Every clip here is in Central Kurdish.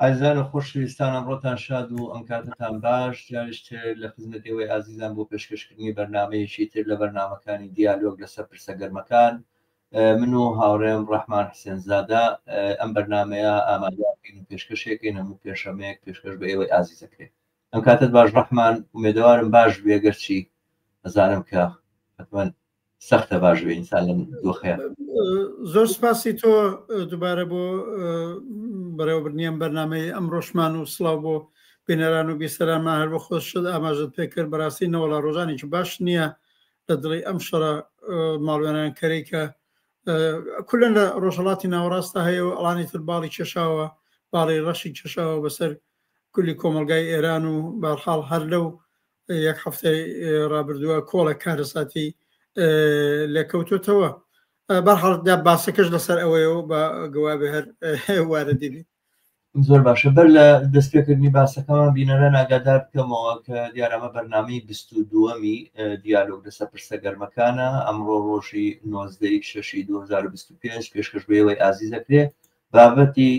ئازان و خۆشویستان ئەمڕۆتان شاد و ئەم کاتتان باش جاریشتر لە خزمەتەوەی ئازیزان بۆ پێشکەشکردنی بەرنامەیەکی تر لە بەرنامەکانی دیالۆگ لەسەر پرسە گەرمەکان من و هاوڕێم ڕەحمان حسێنزادە ئەم بەرنمەیە ئامادەکەین و پێشکەشێکین هەموو پێشەمەیەک پێشکەش بە ئێوەی ئازیزەکرێت ئەم کاتت باش ڕەحمان ومێدەوارم باش بێگەرچی ئەزانم کە حتمەن سەختە باش بێ ئینسان لەم دۆخەیە. زۆر سپاسی تۆ دووبارە بۆ بەڕێوەبردنیان بەرنمەی ئەم ڕۆژمان و سڵاو بۆ بینەران و بیسەرانمان هەر بە خۆش شد ئاماژت پێکرد بەڕاستی نەوەڵا ڕۆژانێکی باش نییە لە دڵی ئەم شەڕە ماڵوێنان کەرەی کە کولن لە ڕۆژهەڵاتی ناوەڕاستە هەیە و ئەڵانی تر باڵی کێشاوە باڵی ڕەشی کێشاوە بەسەر کولی کۆمەلگای ئێران و بەرحاڵ هەر لەو یەک هەفتەی ڕابردووە کۆڵە کارەساتی لێکەوتوتەوە بەرحاڵ باسەکەش لەسەر ئەوەیەوە بە گوابێ هەر واردی بێت. زۆر باشە بەر لە دەستپێکردنی باسەکەمان بینەران ئاگادار بکەمەوە کە دیارەمە بەرنامەی 22می دیالۆگ لەسەر پرسە گەرمەکانە ئەمڕۆ ڕۆژی 19/6/2025 پێشکەش بە ئێوەی ئازیزەکرێ بابەتی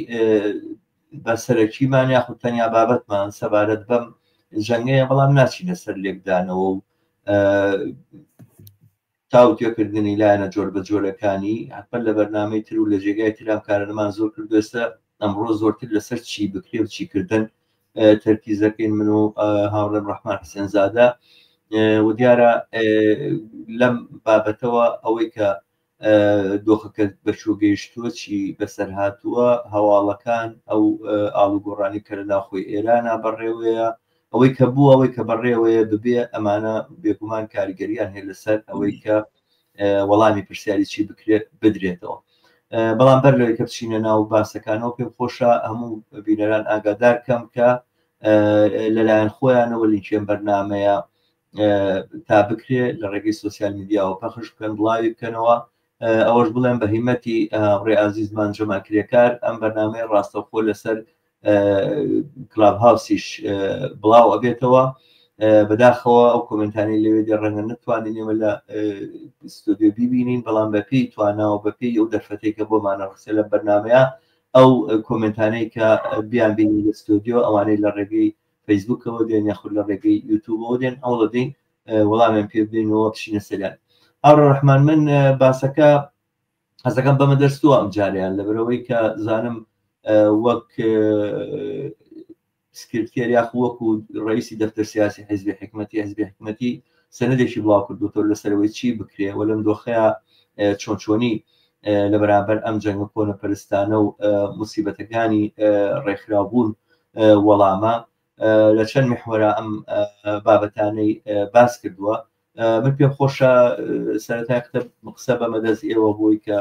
بەسەرەکیمان یاخود تەنیا بابەتمان سەبارەت بەم جەنگەیە بەڵام ناچینە سەر لێکدانەوە و تاوتێکردنی لایەنە جۆر بە جۆرەکانی حتمما لە بەرنامەی تر و لە جێگای ترام کارەمان زۆر کردوێستە ئەمڕۆ زۆرتر لەسەر چی بکرێ و چیکردن تەرکیزەکەین من و هاوڕێم ڕەحمان حسێنزادە و دیارە لەم بابەتەوە ئەوەی کە دۆخەکە بەچوو گەیشتووە چی بەسەر هاتووە هەواڵەکان ئەو ئاڵوگۆڕانی کە لە ناوخۆی ئێرانە بەڕێوەیە ئەوەی کە بوو ئەوەی کە بەڕێوەیە ببێ ئەمانە بێگومان کاریگەریان هەیە لەسەر ئەوەی کە وەڵامی پرسیاری چی بکرێت بدرێتەوە بەڵام بەر لەوەی کە بچینە ناو باسەکانەوە پێم خۆشە هەموو بینەران ئاگادار کەم کە لەلایەن خۆیانەوە لینکێن بەرنمەیە تا بکرێ لە ڕێگەی سوسیال میدیاوە پەخش بکەن بڵاوی بکەنەوە ئەوەش بڵێن بە هیمەتی ڕێ ئازیزمان جەماکرێکار ئەم بەرنمەیە ڕاستەوخۆ لەسەر کلاب هاوسیش بڵاو ئەبێتەوە بەداخەوە ئەو کۆمنتانی لەوێ دێ ڕەنگە نتوانین ئێمە لە ستودیۆ بیبینین بەڵام بەپێی تواناوە بەپێی ئەو دەرفەتەی کە بۆمانە ڕسێ لە بەرنمەیە ئەو کۆمنتانەی کە بیان بینی لە ستودیۆ ئەوانەی لە ڕێگەی فەیسبوکەوە دێن یاخود لە ڕێگەی یوتیوبەوە دێن ئەو دەدەین وەڵامیان پێ بدەینەوە بچینە سەریان. هاوڕێ ڕەحمان من باسەکە هەزەکەم بەمە دەرستووە ئەم جاریان لەبەرەوەی کە زانم وەک سکرتێر یاخ وەکو ڕئیسی دەفتەر سیاسی حیزبی حکومەتی سەنەدێکی بڵاو کردوتۆر لەسەرەوەی چی بکرێ و لەم دۆخەیە چۆنچۆنی لە بەرامبەر ئەم جەنگە کۆنە پەرستانە و موسیبەتەکانی ڕێکخراوبوون وەڵامە لە چەند محوەرە ئەم بابەتانەی باس کردووە. من پێم خۆشە سەرەتای قسە بەمە دەست ئێوە بۆی کە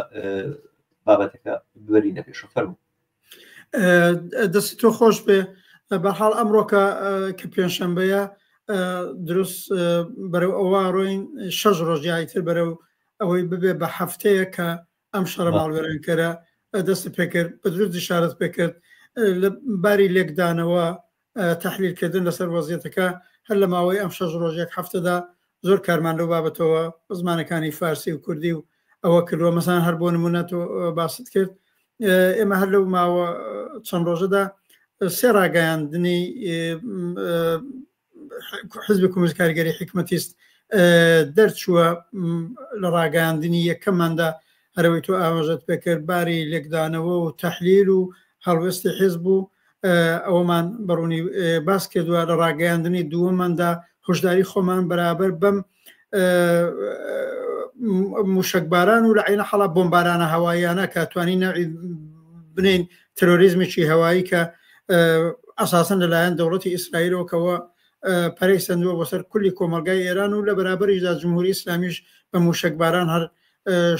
بابەتەکە ببەرینە پێشە فەرموو. دەستی تۆ خۆش بێ بەحاڵ ئەمڕۆکە کە پێنجشەمبەیە دروست بەرەو ئەوە ڕۆین 6 ڕۆژیاییتر بەرەو ئەوەی ببێ بە هەفتەیە کە ئەم شەڕە ماڵوێرانکەرە دەستی پێکرد بە دروست شارەت پێکرد لە باری لێکدانەوە تەحلیلکردن لەسەر وەزیەتەکە هەر لە ماوەی ئەم 6 ڕۆژێک هەفتەدا زۆر کارمان لەو بابەتەوە زمانەکانی فارسی و کوردی و ئەوە کردووە مەسان هەر بۆ نمونە تۆ باست کرد ئێمە هەر لەو ماوە چەند ڕۆژەدا سێ ڕاگەیاندنی حزبی کۆمونیست کاریگەری حکومەتیست دەرچووە لە ڕاگەیاندنی یەکەماندا هەرەوەی تۆ ئاماژەت پێکرد باری لێکدانەوە و تەحلیل و هەڵوێستی حیزب و ئەوەمان بەڕوونی باس کردووە لە ڕاگەیاندنی دووەماندا هۆشداری خۆمان بەرابەر بەم موشکباران و لە عینە حەڵا بۆمبارانە هەواییانە کە توانی ناوی بنین تەرۆریزمێکی هەوایی کە ئەساسن لەلایەن دەوڵەتی ئیسرائیلەوە کەەوە پەرەی سندووە بۆ سەر کولی کۆمەلگای ئێران و لە بەرابەریشدا جمهوری ئیسلامیش بە موشکباران هەر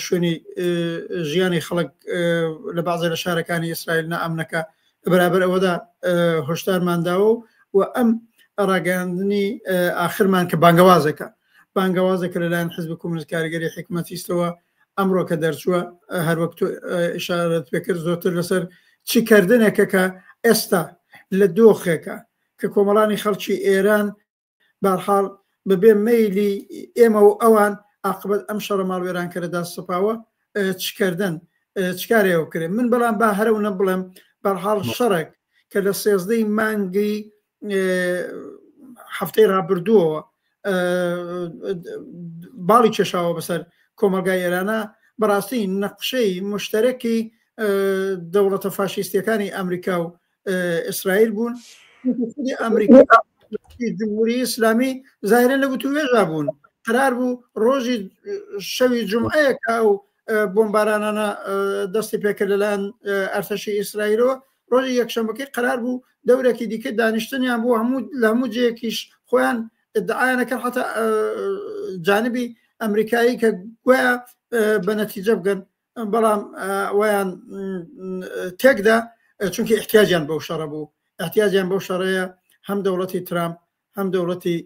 شوێنی ژیانی خەڵک لە بەعزێ لە شارەکانی ئیسرائیل نائەمنەکە لە بەرابەر ئەوەدا هۆشدارمانداوە و ئەم ڕاگەاندنی ئاخرمان کە بانگەوازێکە لەلایەن حزب کۆمونیست کاریگەری حکومەتیستەوە ئەمڕۆ کە دەرچووە هەر وەک تۆ ئیشارەت پێکرد زۆرتر لەسەر چیکردنێکە کە ئێستا لە دۆخێکە کە کۆمەڵانی خەڵکی ئێران بەرحاڵ بەبێ مەیلی ئێمە و ئەوان عاقبەت ئەم شەڕە ماڵوێرانکەرەدا سپاوە چکردن چکارێەوە کرێ من بەڵام با هەرەو نە بڵێم بەرحاڵ شەڕێک کە لە 13 مانگی هەفتەی ڕابردووەوە باڵی کێشاوە بەسەر کۆمەلگای ئێرانە بەڕاستی نەقشەی مشتەرەکی دەوڵەتە فاشیستیەکانی ئەمریکا و ئیسرائیل بوون. ئەمریکا جمهوری ئیسلامی زاهرەن لە گوتوێژا بوون، قرار بوو ڕۆژی شەوی جمعەیەکە و بۆمبارانانە دەستی پێکرد لەلایەن ئەرتەشی ئیسرائیلەوە، ڕۆژی یەکشەمبەکەی قرار بوو دەورێکی دیکە دانیشتنیان بۆ لە هەموو جەیەکیش خۆیان ادعایانەکە حتا جانبی ئەمریکایی کە گویا بە نەتیجە بگەن، بەڵام ویان تێکدا چونکی احتیاجیان بەو شەڕە بوو، احتیاجیان بەو شەڕەیە هەم دەوڵەتی ترامپ هەم دەوڵەتی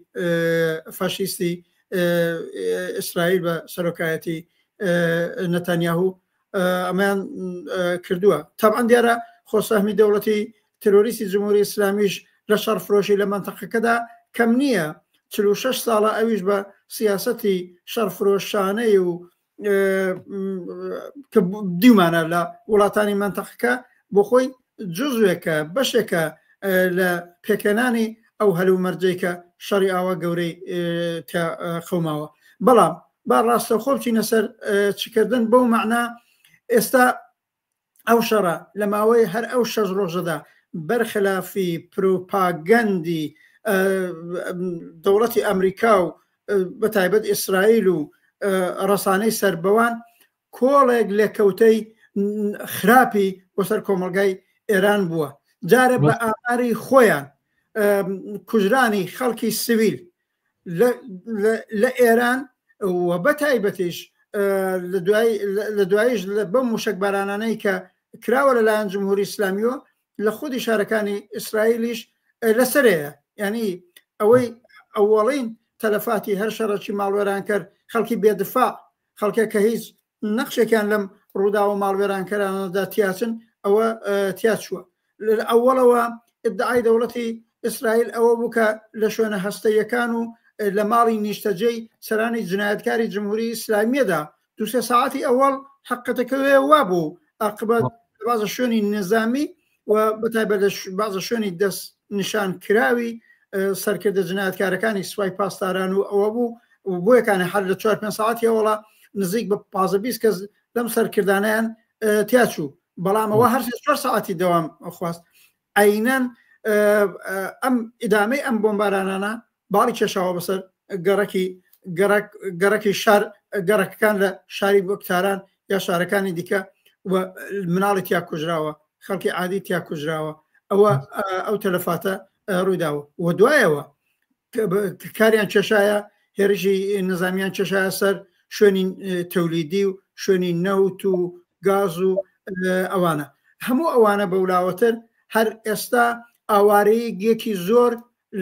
فاشیستی ئیسرائیل بە سەرۆکایەتی نەتانیاهو ئەمەیان کردووە. طبعا دیارە خۆسەهمی دەوڵەتی تروریستی جمهوری ئیسلامیش لە شەڕفرۆشی لە منتەقەکەدا کەم نییە، 46 ساڵە ئەویش بە سیاسەتی شەڕفرۆشانەی و کە دیومانە لە وڵاتانی منتەقەکە بۆ خۆی جزوێکە بەشێکە لە پێکەنانی ئەو هەلومەرجەی کە شەڕی ئاوا گەورەی خەوماوە. بەڵام با ڕاستەوخۆ بچینە سەر چکردن بەو مەعنا ئێستا ئەو شەڕە لە ماوەی هەر ئەو 6 ڕۆژەدا بەرخلافی پروپاگەندی دەوڵەتی ئەمریکا و بەتایبەت ئیسرائیل و ڕەسانەی سەربەوان کۆڵێک لێکەوتەی خراپی بۆسەر کۆمەلگای ئێران بووە. جارە بە ئاماری خۆیان کوژرانی خەڵکی سیویل لە ئێران و بەتایبەتیش لە دواییش بەم موشکبارانانەی کە کراوە لەلایەن جمهوری ئیسلامیەوە لە خودی شارەکانی ئیسرائیلیش لەسەرەیە، ینی ئەوەی ئەوڵین تەلەفاتی هەر شەڕەکی ماڵوێران کرد خەڵکی بێدفاع، خەڵکە کە هیچ نەخشێکیان لەم ڕوودا و ماڵوێرانکەرانەدا تیاچن ئەوە تیاچووە. ئەوڵەوە ئدعای دەوڵەتی ئیسرائیل ئەوە بوو کە لە شوێنە هەستەیەکان و لە ماڵی نیشتەجەی سەرانی جنایەتکاری جمهوری ئیسلامیەدا 2-3 ساعتی ئەوڵ حقەتەکەوێ وا بوو عاقبەت بازە شوێنی نظامی و بەتایبەت بازە شوێنی دەست نیشان کراوی سەرکردە جنایەتکارەکانی سوپای پاسداران و ئەوە بوو بۆیەکانی هەر لە 4-5 ساعتی ئەوڵە نزیک بە 15-20 کەس لەم سەرکردانیان تیاچوو، بەڵام ئەوە هەر 4 ساعتی دەوام خواست. عینەن ئەم ئیدامەی ئەم بۆمبارانانە باڵی کێشاوە بەسەر گەڕەکی شار گەڕەکەکان لە شاری بۆکتاران یا شارەکانی دیکە و مناڵی تیا کوژراوە، خەڵکی عادی تیا کوژراوە، ئەوە ئەو تەلەفاتە ڕوویداوە و دوایەوە کاریان کێشایە هێرشی نظامیان کێشایە سەر شوێنی تەولیدی و شوێنی نەوت و گاز و ئەوانە هەموو ئەوانە بەولاوەتر هەر ئێستا ئاوارەیەکی زۆر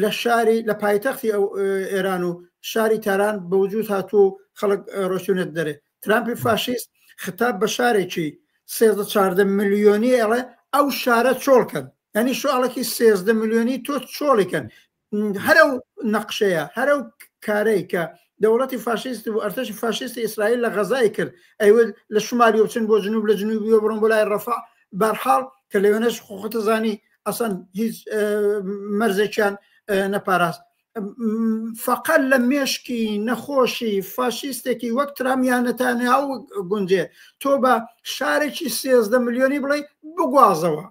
لە شاری لە پایتەختی ئەو ئێران و شاری تاران بەوجود هاتوو خەڵک ڕۆشتونێت دەرێ. ترامپی فاشیست خطاب بە شارێکی 13-14 ملیۆنی ئەڵێ ئەو شارە چۆڵکەن، ینی شۆڵێکی 13 ملیۆنی تۆ چۆڵیکەن. هەرو نەقشەیە هەرو کارەی کە دەوڵەتی فاشیست و ئەرتەشی فاشیستی ئیسرائیل لە غەزای کرد، ئەیوە لە شمالی و بچن بۆ جنوب لە جنوبی بڕۆن بۆ لای ڕەفاع بەرحاڵ کە لەوێنەش خۆخۆتە زانی ئەسەن هیچ مەرزێکیان نەپاراست. فقط لە مێشکی نەخۆشی فاشیستێکی وەک ترامیان نەتانیا و گونجێ تۆ بە شارێکی 13 ملیۆنی بڵێ بگوازەوە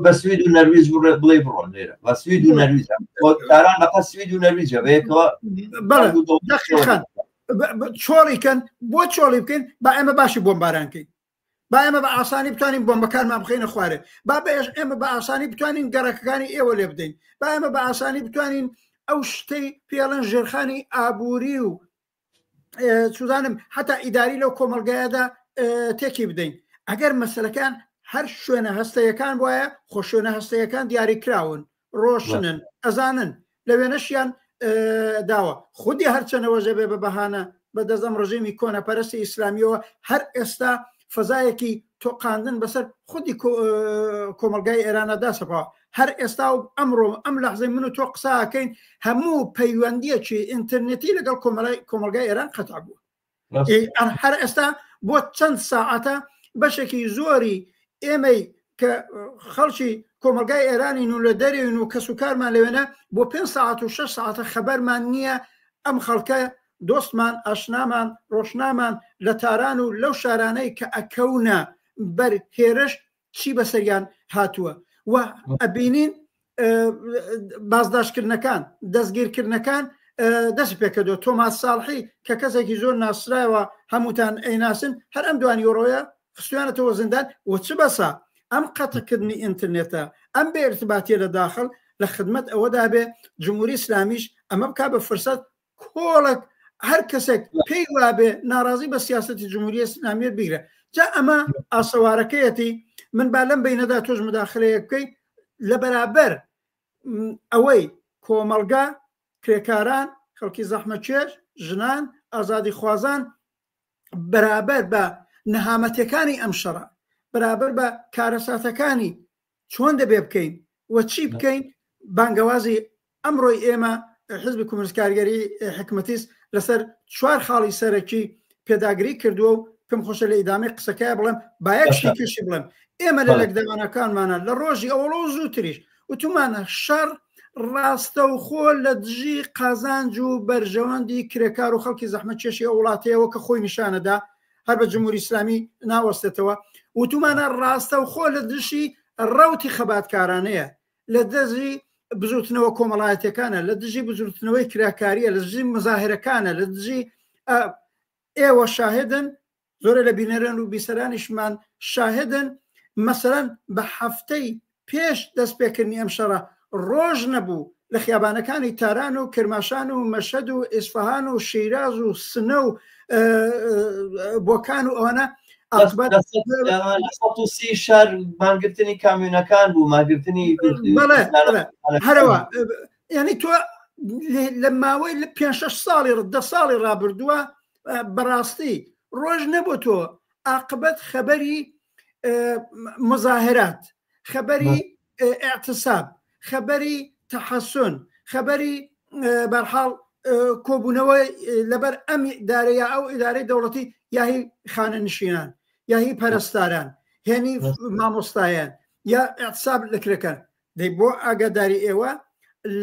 بەسوید و نەرویج بڵێ بڕۆن لێرە بەسوید و نەرویج داران لەقە سوید و نەرویجە بەیەکەوە چۆڵیکەن بۆ چۆڵی بکەین با ئێمە باشی بۆمبارانکەین، با ئێمە بە ئاسانی بتوانین بۆمبەکانمان بخینە خوارێ، با بەێش ئێمە بە ئاسانی بتوانین گەڕەکەەکانی ئێوە لێ بدەین، با ئێمە بە ئاسانی بتوانین ئەو شتەی پێڵەن ژێرخانی ئابووری و سوزانم حتا ئیداری لەو کۆمەلگایەدا تێکی بدەین. ئەگەر مەسەلەکان هەر شوێنە هەستەیەکان وایە خۆ شوێنە هەستەیەکان دیاری کراون ڕۆشنن ئەزانن لە وێنەشیان داوە خودی هەرچەنەوە ژەبێ بە بەهانە بە دەزەم ڕژیمی کۆنەپەرستی ئیسلامیەوە هەر ئێستا فەزایەکی تۆقااندن بەسەر خودی کۆمەلگای ئێرانەدا سەپاوە. هەر ئێستا و ئەمڕۆ ئەم لەحزەی من و تۆ قساکەین هەموو پەیوەندیەکی ئینترنێتی لەگەڵ کۆمەلگای ئێران قەتع بووە. هەر ئێستا بۆ چەند ساعەتە بەشێکی زۆری ئێمەی کە خەڵکی کۆمەلگای ئێرانی و لە دەرێن و کەس و کارمان لەوێنە بۆ 5 ساعت و 6 ساعتە خەبەرمان نییە ئەم خەڵکە دۆستمان ئاشنامان ڕۆژنامان لە تاران و لەو شارانەی کە ئەکەونە بەر هێرش چی بەسەریان هاتووە و ئەبینین بازداشتکردنەکان دەستگیرکردنەکان دەست پێکردو تۆماس ساڵحی کە کەسێکی زۆر ناسرایەوە هەمووتان ئەیناسن هەر ئەم دوانی ئۆڕۆیە خستویانەتەوە زیندان و چ بەسە ئەم قەتەکردنی ئینترنێتە ئەم بێ ارتباطیە لە داخل لە خدمەت ئەوەدا بێ جمهوری ئیسلامیش ئەمە بکا بە فرسەت کۆڵک هەر کەسێک پێی وابێ ناڕازی بە سیاسەتی جمهوری ئیسلامی بگرە جا ئەمە ئاسەوارەکەیەتی من با لەم بینەدا تۆش مداخلەیە بکەیت لە بەرابەر ئەوەی کۆمەلگا کرێکاران خەڵکی زەحمەتکێش ژنان ئازادی خوازان بەرابەر بە نەهامەتەکانی ئەم شەڕە بەرابەر بە کارەساتەکانی چۆن دەبێ بکەین و چی بکەین بانگەوازی ئەمڕۆی ئێمە حزبی کۆمونیست کارگەری حکومەتیست لەسەر 4 خاڵی سەرەکی پێداگری کردووە و پێم خۆشە لە ئیدامی قسەکەی بڵێم با یەک شتێکیشی بڵێم ئێمە لە لەگدەوانەکانمانە لە ڕۆژی ئەوڵە و زووتریش وتمانە شەڕ ڕاستە و خۆ لە دژی قازانج و بەرژەوەندی کرێکار و خەڵکی زەحمەتکێشی ئەو وڵاتەیەوە کە خۆی نیشانەدا هەر بە جمهوری ئیسلامی ناوەستێتەوە وتمانە ڕاستە و خۆ لە دژی ڕەوتی خەباتکارانەیە لە دەزی بزوتنەوە کۆمەڵایەتەکانە لە دژی بزوتنەوەی کراکاریە لە دژی مزاهرەکانە لە دژی ئێوە شاهدن زۆرە لە بینەران و بیسەرانیشمان شاهدن مەسەرەن بە هەفتەی پێش دەست پێکردنی ئەم شەڕە ڕۆژ نەبوو لە خیابانەکانی تاران و کرماشان و مەشەد و ئیسفەهان و شیراز و سنە و بۆکان و ئەوانە سی شار مانگرتنی کامیونەکان بوو ماگرتنی هەرەوە یعنی تۆ لە ماوەی لە 5-6 ساڵی 10 ساڵی ڕابردووە بەڕاستی ڕۆژ نەبوو تۆ عاقبەت خەبەری مزاهرات خەبەری اعتصاب خەبەری تەحەسن خەبەری بەرحاڵ کۆبوونەوەی لەبەر ئەم ئیدارەیە ئەو ئیدارەی دەوڵەتی یاهی خانەنشینان یاهی پەرستاران هێنی مامۆستایان یا اعتصاب لەکرەکان دەی بۆ ئاگاداری ئێوە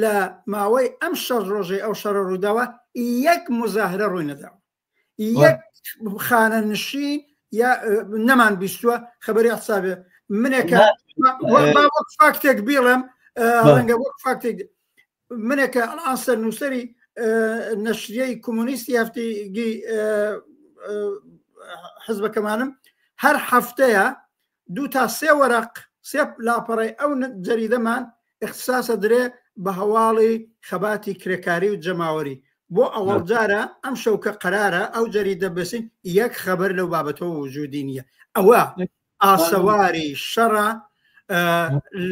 لە ماوەی ئەم 6 ڕۆژەی ئەو شەڕە ڕووداوە یەک مزاهرە ڕووی نەداوە یەک خانەنشین یا نەمان بیستووە خەبەری اعتصابێ منێکە وەک فاکتێک بیڵم ڕەنگە وەک فاکتێک منێکە ئەڵانسەر نووسەری نەشریەی کۆمونیستی هەفتەیەکی حزبەکەمانم هەر هەفتەیە 2 تا 3 وەرەق 3 لاپەڕی ئەو جەریدەمان اختصاسە درێ بە هەواڵی خەباتی کرێکاری و جەماوەری بۆ ئەوەڵ جارە ئەم شەوکە قەرارە ئەو جەریدە بەسین یەک خەبەر لەو بابەتەوە وجودی نییە ئەوە ئاسەواری شەڕە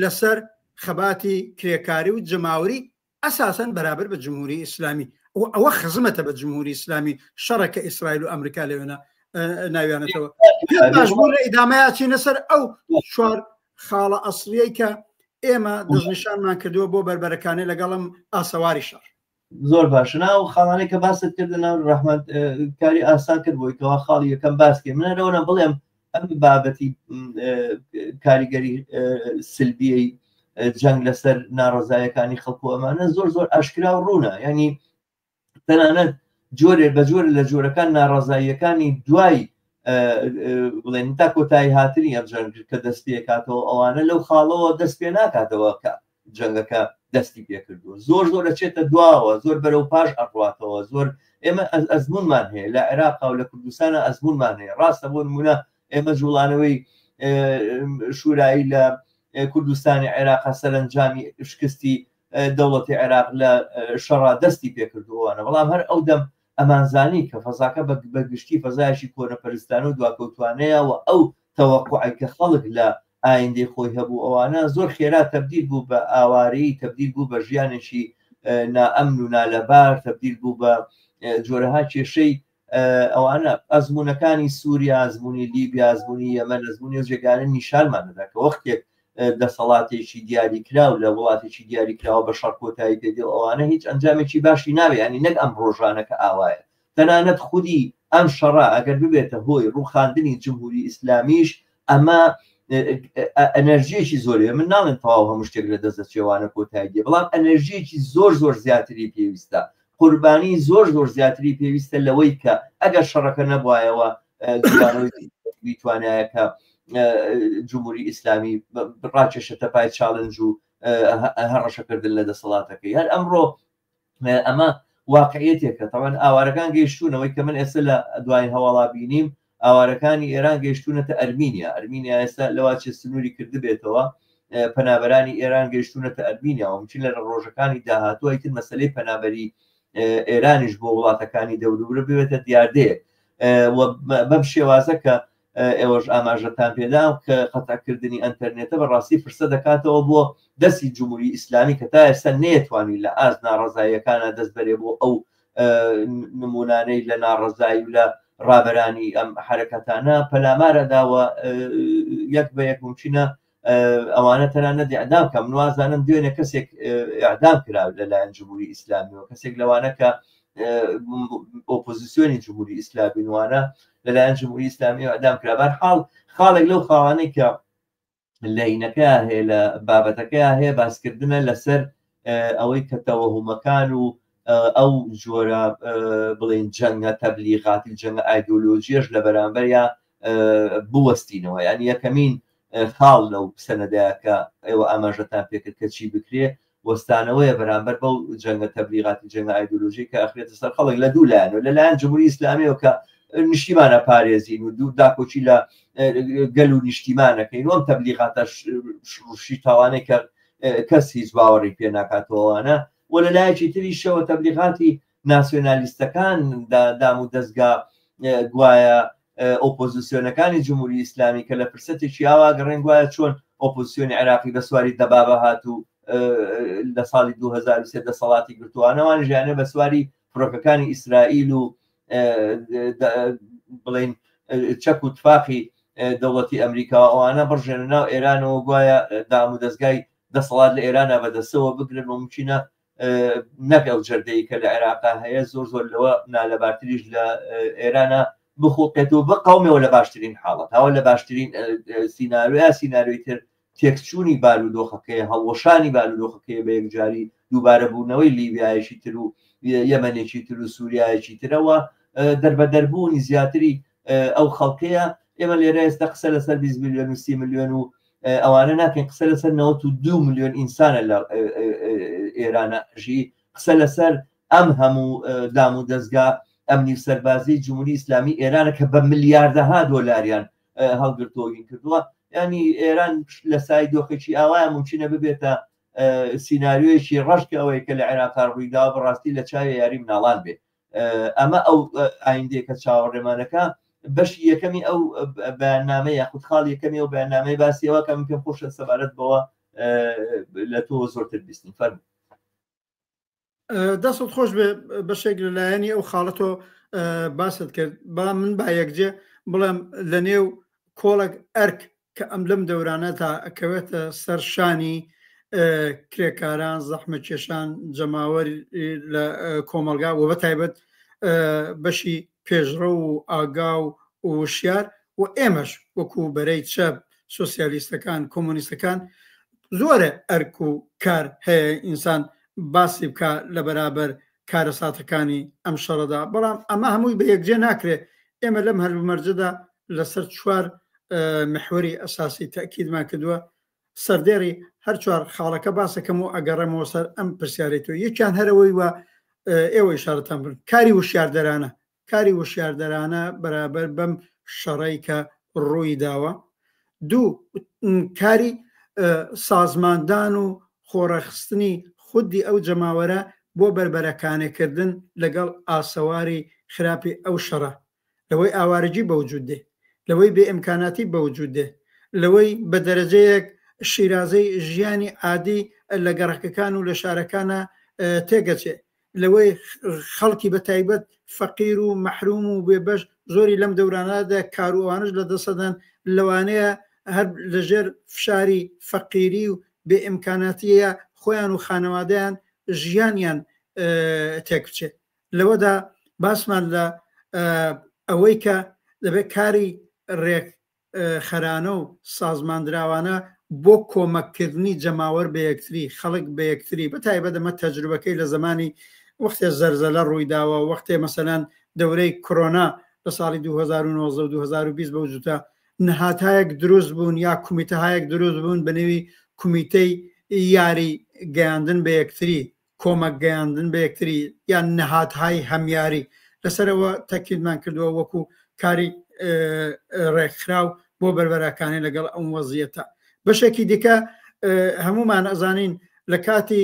لەسەر خەباتی کرێکاری و جەماوەری ئەساسەن بەرابەر بە جمهوری ئیسلامی ئەوە خزمەتە بە جمهوری ئیسلامی شەڕەکە ئیسرائیل و ئەمریکا لەوێنە ناویانەتەوە باشبوو لە ئیدامەیەچینە سەر ئەو 4 خاڵە ئەسڵیەی کە ئێمە دەستنیشانمان کردووە بۆ بربەرەکانی لەگەڵم ئاسەواری شەڕ زۆر باشنا و خاڵانەی کە باست کردنە ڕەحمەت کاری ئاسان کرد بۆی کەوا خاڵی یەکەم باسکە منە لەوەنە بڵێم ئەم بابەتی کاریگەری سلبیەی جەنگ لەسەر ناڕزایەکانی خەڵکو ئەمانە زۆر ئاشکرا و ڕوونە ینی تەنانەت جۆرێ بە جۆر لە جۆرەکان ناڕزاییەکانی دوای بڵێن تا کۆتایی هاتنی ئەم جەنگ کە دەست پێکاتەوە ئەوانە لەو خاڵەوە دەست پێ ناکاتەوە کە جەنگەکە دەستی پێکردو زۆر ئەچێتە دواوە زۆر بەرەو پاش ئەڕاتەوە زۆر ئێمە ئەزمونمان هەیە لە عێراق و لە کوردستانە ئەزمونمان هەیە ڕاستە بۆ نمونە ئێمە جوڵانەوەی شورایی لە کوردستانی عێراق سەرنجامی شکستی دەوڵەتی عێراق لە شەڕا دەستی پێکردووانە بەڵام هەر ئەو دەم ئەمانزانی کە فەزاکە بە گشتی فەزایشی کۆنەپەرستان و دواکەوتوانەیە و ئەو تەوەقوعی کە خەڵک لە ئایندەی خۆی هەبوو ئەوانە زۆر خێرا تەبدیل بوو بە ئاوارەی تەبدیل بوو بە ژیانێکی نائەمن و نالەبار تەبدیل بوو بە جۆرەها کێشەی ئەوانە ئەزمونونەکانی سووریا ئەزمموی لیبیا ئەزمموی یەمەن ئەزمموی جێگانە نیشانمانەدا کە وەختێک دەسەڵاتێکی دیاری کرا و لە وڵاتێکی دیاری کراوە بە شەڕ کۆتایی پێدێ ئەوانە هیچ ئەنجامێکی باشی ناوێ ینی نەک ئەم ڕۆژانەکە ئاوایە تەنانەت خودی ئەم شەڕە ئەگەر ببێتە هۆی ڕووخاندنی جمهوری ئیسلامیش ئەمە ئەنەرژیەکی زۆرە من ناڵێن تەواو هەموو شتێک لە دەستەچێوانە کۆتاییە بەڵام ئەنەرژیەکی زۆر زیاتری پێویستە قوربانی زۆر زیاتری پێویستە لەوەی کە ئەگەر شەڕەکە نەبوایەوە بیتوانایەکە جمهوری ئیسلامی ڕاکێشێتە پای چاڵنج و هەڕەشەکردن لە دەسەڵاتەکەی هەر ئەمڕۆ ئەمە واقعیەتێکە تەوان ئاوارەکان گەیشتونەوەی کە من ئێستا لە دوای هەواڵا بینیم ئاوارەکانی ئێران گەیشتونەتە ئەرمینیا ئەستا لەواچێ سنووری کرد بێتەوە پەنابەرانی ئێران گەیشتونەتە ئەرمینیا و مچین لە ڕۆژەکانی داهاتووە تر مەسلەی پەنابەری ئێرانیش بۆ وڵاتەکانی دەوروبرە بێتە دیاردەیەک بەم شێوازە کە ئێوەش ئاماژەتان پێدام کە قەتعکردنی ئەنتەرنێتە بەڕاستی فرسە دەکاتەوە بۆ دەستی جمهوری ئیسلامی کە تا ئێستا نێتوانی لە ئاز ناڕزاییەکانە دەست بەرێ بۆ ئەو نمونانەی لە ناڕزایی و لە ڕابەرانی ئەم حرەکەتانە پەلامارە داوە یەک بە یەک ممکنە ئەوانە تەنانەت ئەعدام کە منوازانم دوێنێ کەسێک ئەعدام کراوە لەلایەن جمهوری ئیسلامیەوە کەسێک لەوانە کە ئۆپۆزیسیۆنی جمهوری ئیسلامی وانە لەلایەن جمهوری ئیسلامی ئەعدام کرا بەرحاڵ خاڵێک لەو خاوانەی کە لەینەکە هەیە لە بابەتەکە هەیە باسکردنە لەسەر ئەوەی کە تەوەهومەکان و ئەو جۆرە بڵێن جەنگە تەبلیغاتی جەنگە ئایدۆلۆژیەش لە بەرامبەریا بوەستینەوە یعنی یەکەمین خاڵ لەو سەنەدایە کە ئێوە ئاماژەتان پێکرد کە چی بکرێ وەستانەوەیە بەرامبەر بەو جەنگە تەبلیغاتی جەنگە ئایدۆلۆژی کە ئەخرێتە سەر خەڵک لە دوو لایەنەوە لەلایەن جمهوری ئیسلامیەوە کە نیشتیمانە پارێزین و دوو داکۆچی لە گەل و نیشتیمانەکەین وەم تەبلیغاتە شی تاوانەی کە کەس هیچ باوەڕی پێ ناکاتەوەوانە و لە لایەکی تری شەوە تەبلیغاتی ناسیۆنالیستەکان دام و دەستگا گوایە ئۆپۆزیسیۆنەکانی جمهوری ئیسلامی کە لە فرسەتێکی ئاوا گەڕێن گوایە چۆن ئۆپۆزیسیۆنی عێراقی بە سواری دەبابە هات و لە ساڵی 2023 دەسەڵاتی گرتووانەوان ژیانە بە سواری فڕۆکەکانی ئیسرائیل و بڵین چەک و تفاقی دەوڵەتی ئەمریکا ئەوانە بڕژێنە ناو ئێرانەوە گوایە دام و دەستگای دەسەڵات لە ئێرانە بەدەستەوە بگرن و ممکنە نەک ئەو جەردەی کە لە عێراقا هەیە زۆر لەوە نالەبارتریش لە ئێرانە بخۆقێتەوە بە قەومەوە لە باشترین حاڵەت هەوە لە باشترین سیناریۆی تر تێکچوونی بالودۆخەکەی هەڵوەشانی بالودۆخەکەی بە یەکجاری دووبارە بوونەوەی لیبیایەکی تر و یەمەنێکی تر و سووریایەکی ترەوە دەربەدەربوونی زیاتری ئەو خەڵکەیە ئێمە لێرە ئێستا قسە لەسەر 20 میلیۆن و 30 میلیۆن و ئەوانە ناکەین قسە لەسەر 92 میلیۆن ئینسانە لە ئێرانە ژی قسە لەسەر ئەم هەموو دام و دەستگا ئەمنی سەربازی جمهوری ئیسلامی ئێرانە کە بە ملیاردەها دۆلاریان هەڵگرتۆگین کردووە ینی ئێران لە سای دۆخێکی ئاوایە ممکنە ببێتە سیناریۆیەکی ڕەشکە ئەوەی کە لە عێراقا ڕوویداوە بەڕاستی لە چاوی یاری مناڵان بێت ئەمە ئەو ئایندەیە کە چاوەڕێمانەکە بەشی یەکەمی ئەو بەیاننامە یاخود خاڵ یەکەمی ئەو بەیاننامەی باسیەوە کە من پێم خۆشە سەبارەت بەوە لە تۆ زۆرتر بیستین فەرموو دەستت خۆش بەشێک لەلایەنی ئەو خاڵەتۆ باست کرد بەڵام من با یەکجێ بڵێم لە نێو کۆڵک ئەرک کە ئەم لەم دەورانە تا ئەکەوێتە سەر شانی کرێکاران زەحمەتکێشان جەماوەر لە کۆمەلگا و بەتایبەت بەشی پێشڕە و ئاگا و وشیار و ئێمەش وەکو بەرەی چەپ سۆسیالیستەکان کۆمۆنیستەکان زۆرە ئەرک و کار هەیە ئینسان باسی بکە لە بەرابەر کارە ساتەکانی ئەم شەڕەدا بەڵام ئەمە هەمووی بە یەکجێ ناکرێ ئێمە لەم هەلبمەرجەدا لەسەر چوار محوەری ئەساسی تەکیدمان کردووە سەردێڕی هەر چوار خاڵەکە باسەکەم و ئەگەڕێمەوە سەر ئەم پرسیارێتەوە یەکیان هەرەوەی وە ئێوە ئیشارەتان بن کاری وشیاردەرانە بەرابەر بەم شەڕەی کە ڕووی داوە دوو کاری سازماندان و خۆڕەخستنی خودی ئەو جەماوەرە بۆ بربەرەکانێکردن لەگەڵ ئاسەواری خراپی ئەو شەڕە لەوەی ئاوارەجی بەوجود دێ لەوەی بێ ئیمکاناتی بەوجود دێ لەوەی بە دەرەجەیەک شیرازەی ژیانی عادی لە گەڕەکەکان و لە شارەکانە تێگەچێ لەوەی خەڵکی بە تایبەت فەقیر و مەحروم و بێبەش زۆری لەم دەورانەدا کاروانش لە دەسەدان لەوانەیە هەر لەژێر فشاری فەقیری و بێ ئیمکاناتیە خۆیان و خانەوادەیان ژیانیان تێکچێت لەوەدا باسمان لە ئەوەی کە دەبێت کاری ڕێک خەرانە و سازماندراوانە بۆ کۆمەککردنی جەماوەر بە یەکتری خەڵک بە یەکتری بە تایبەت دەمە تەجروبەکەی لە زمانی وەختێ زەرزەلە ڕوویداوە وەختێ مەسەلەن دەورەی کۆرۆنا لە ساڵی 2019 و 2020 بەوجوتە نەهاتایەک دروست بوون یا کومیتەهایەک دروست بوون بە نێوی کومیتەی یاری گەیاندن بە یەکتری کۆمەک گەیاندن بە یەکتری یان نەهاتهای هەمیاری لەسەرەوە تەکیدمان کردووە وەکو کاری ڕێکخراو بۆ بەربەرەکانی لەگەڵ ئەم وەزیەتە بەشێکی دیکە هەمومان ئەزانین لە کاتی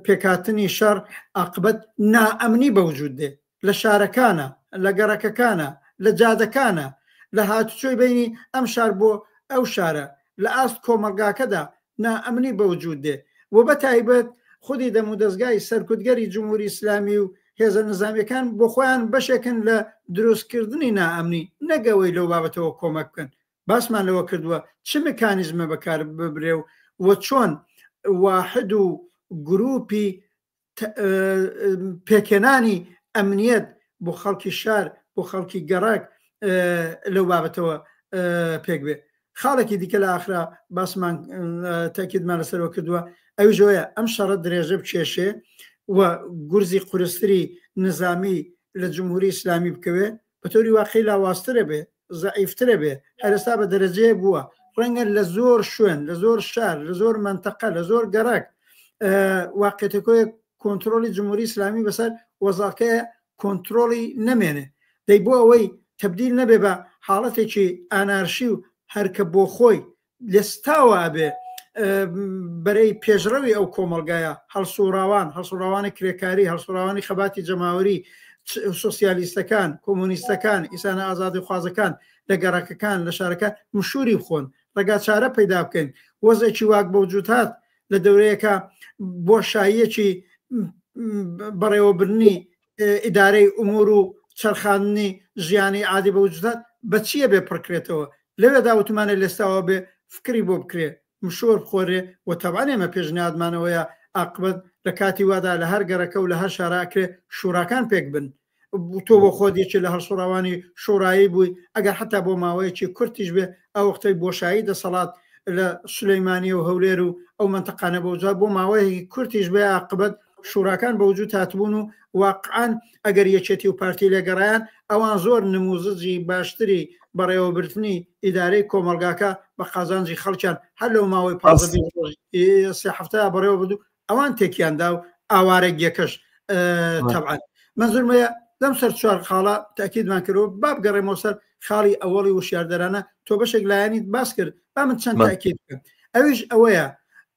پێکاتنی شەڕ عاقبەت نائەمنی بەوجود دێ لە شارەکانە لە گەڕەکەکانە لە جادەکانە لە هاتوچۆی بینی ئەم شار بۆ ئەو شارە لە ئاست کۆمەلگاکەدا نائەمنی بەوجود دێ و بە تایبەت خودی دەم و دەستگای سەرکوتگەری جمهوری ئیسلامی و هێزە نظامیەکان بۆ خۆیان بەشێکن لە دروستکردنی نائەمنی نەگەوەی لەو بابەتەوە کۆمەک بکەن باسمان لەوە کردووە چه مکانیزمە بەکار ببرێ و چۆن واحد و گروپی پێکێنانی ئەمنیەت بۆ خەڵکی شار بۆ خەڵکی گەڕاک لەو بابەتەوە پێک بێ خاڵێکی دیکە لە ئاخرا باسمان تاکیدمان لەسەرەوە کردووە ئەوی ژۆیە ئەم شەڕە درێژە بچێشێ و گورزی قورستری نظامی لە جمهوری ئیسلامی بکەوێ بە تۆری واقعی لاوااسترە بێ زەعیفترە بێ هەرستا بە دەرەجەیە بووە ڕەنگە لە زۆر شوێن لە زۆر شار لە زۆر منتەقە لە زۆر گەڕاک واقعەتەکۆی کۆنتترۆلی جمهوری ئیسلامی بەسەر وەزاکەیە کۆنتترۆلی نەمێنێ دەی بۆ ئەوەی تبدیل نەبێ بە حاڵەتێکی ئانارشی و هەرکە بۆ خۆی لێستاوە بێ بەرەی پێشڕەوی ئەو کۆمەلگایە هەڵسوڕاوانی کرێکاری هەڵسوڕاوانی خەباتی جەماوەری سۆسیالیستەکان کۆمونیستەکان ئیسانە ئازادی خوازەکان لە گەڕەکەکان لە شارەکە مشوری بخۆن ڕێگا چارە پەیدا بکەین وەزێکی واک بەوجودات لە دەورەیەکە بۆشاییەکی بەڕێوەبرنی ئیدارەی ئومور و چرخاندنی ژیانی عادی بەوجودات بە چییە بێ پڕکرێتەوە لەوێدا وتمانە لێستاوە بێ فکری بۆ بکرێ مشۆر بخۆرێ و تەبان ئێمە پێشنیادمانەوەیە عاقبەت لە کاتی وادا لە هەر گەڕەکە و لە هەر شاراکرێ شوراکان پێک بن تۆ بۆ خۆدیێکی لە هەڵسوڕاوانی شۆڕایی بووی ئەگەر حتا بۆ ماوەیەکی کورتیش بێ ئەو وەختەی بۆشایی دەسەڵات لە سولەیمانی و هەولێر و ئەو منتەقانە بەوجا بۆ ماوەیەکی کورتیش بێ عاقبەت شوراکان بەوجود هاتبوون و واقعان ئەگەر یەکێتی و پارتی لێگەڕایان ئەوان زۆر نموزجی باشتری بەڕێوەبرتنی ئیدارەی کۆمەلگاکە بە قازانجی خەڵکیان هەر لەو ماوەی سێ هەفتەیە بەڕێوە بدو ئەوان تێکیاندا و ئاوارە گێکەش تەبعان منزورمەیە لەم سەر چوار خاڵە تاکیدمان کردەوە با بگەڕێمەوە سەر خاڵی ئەوەڵی وشیاردەرانە تۆ بەشێک لایەنیت باس کرد با من چەند تاکید بکەم ئەویش ئەوەیە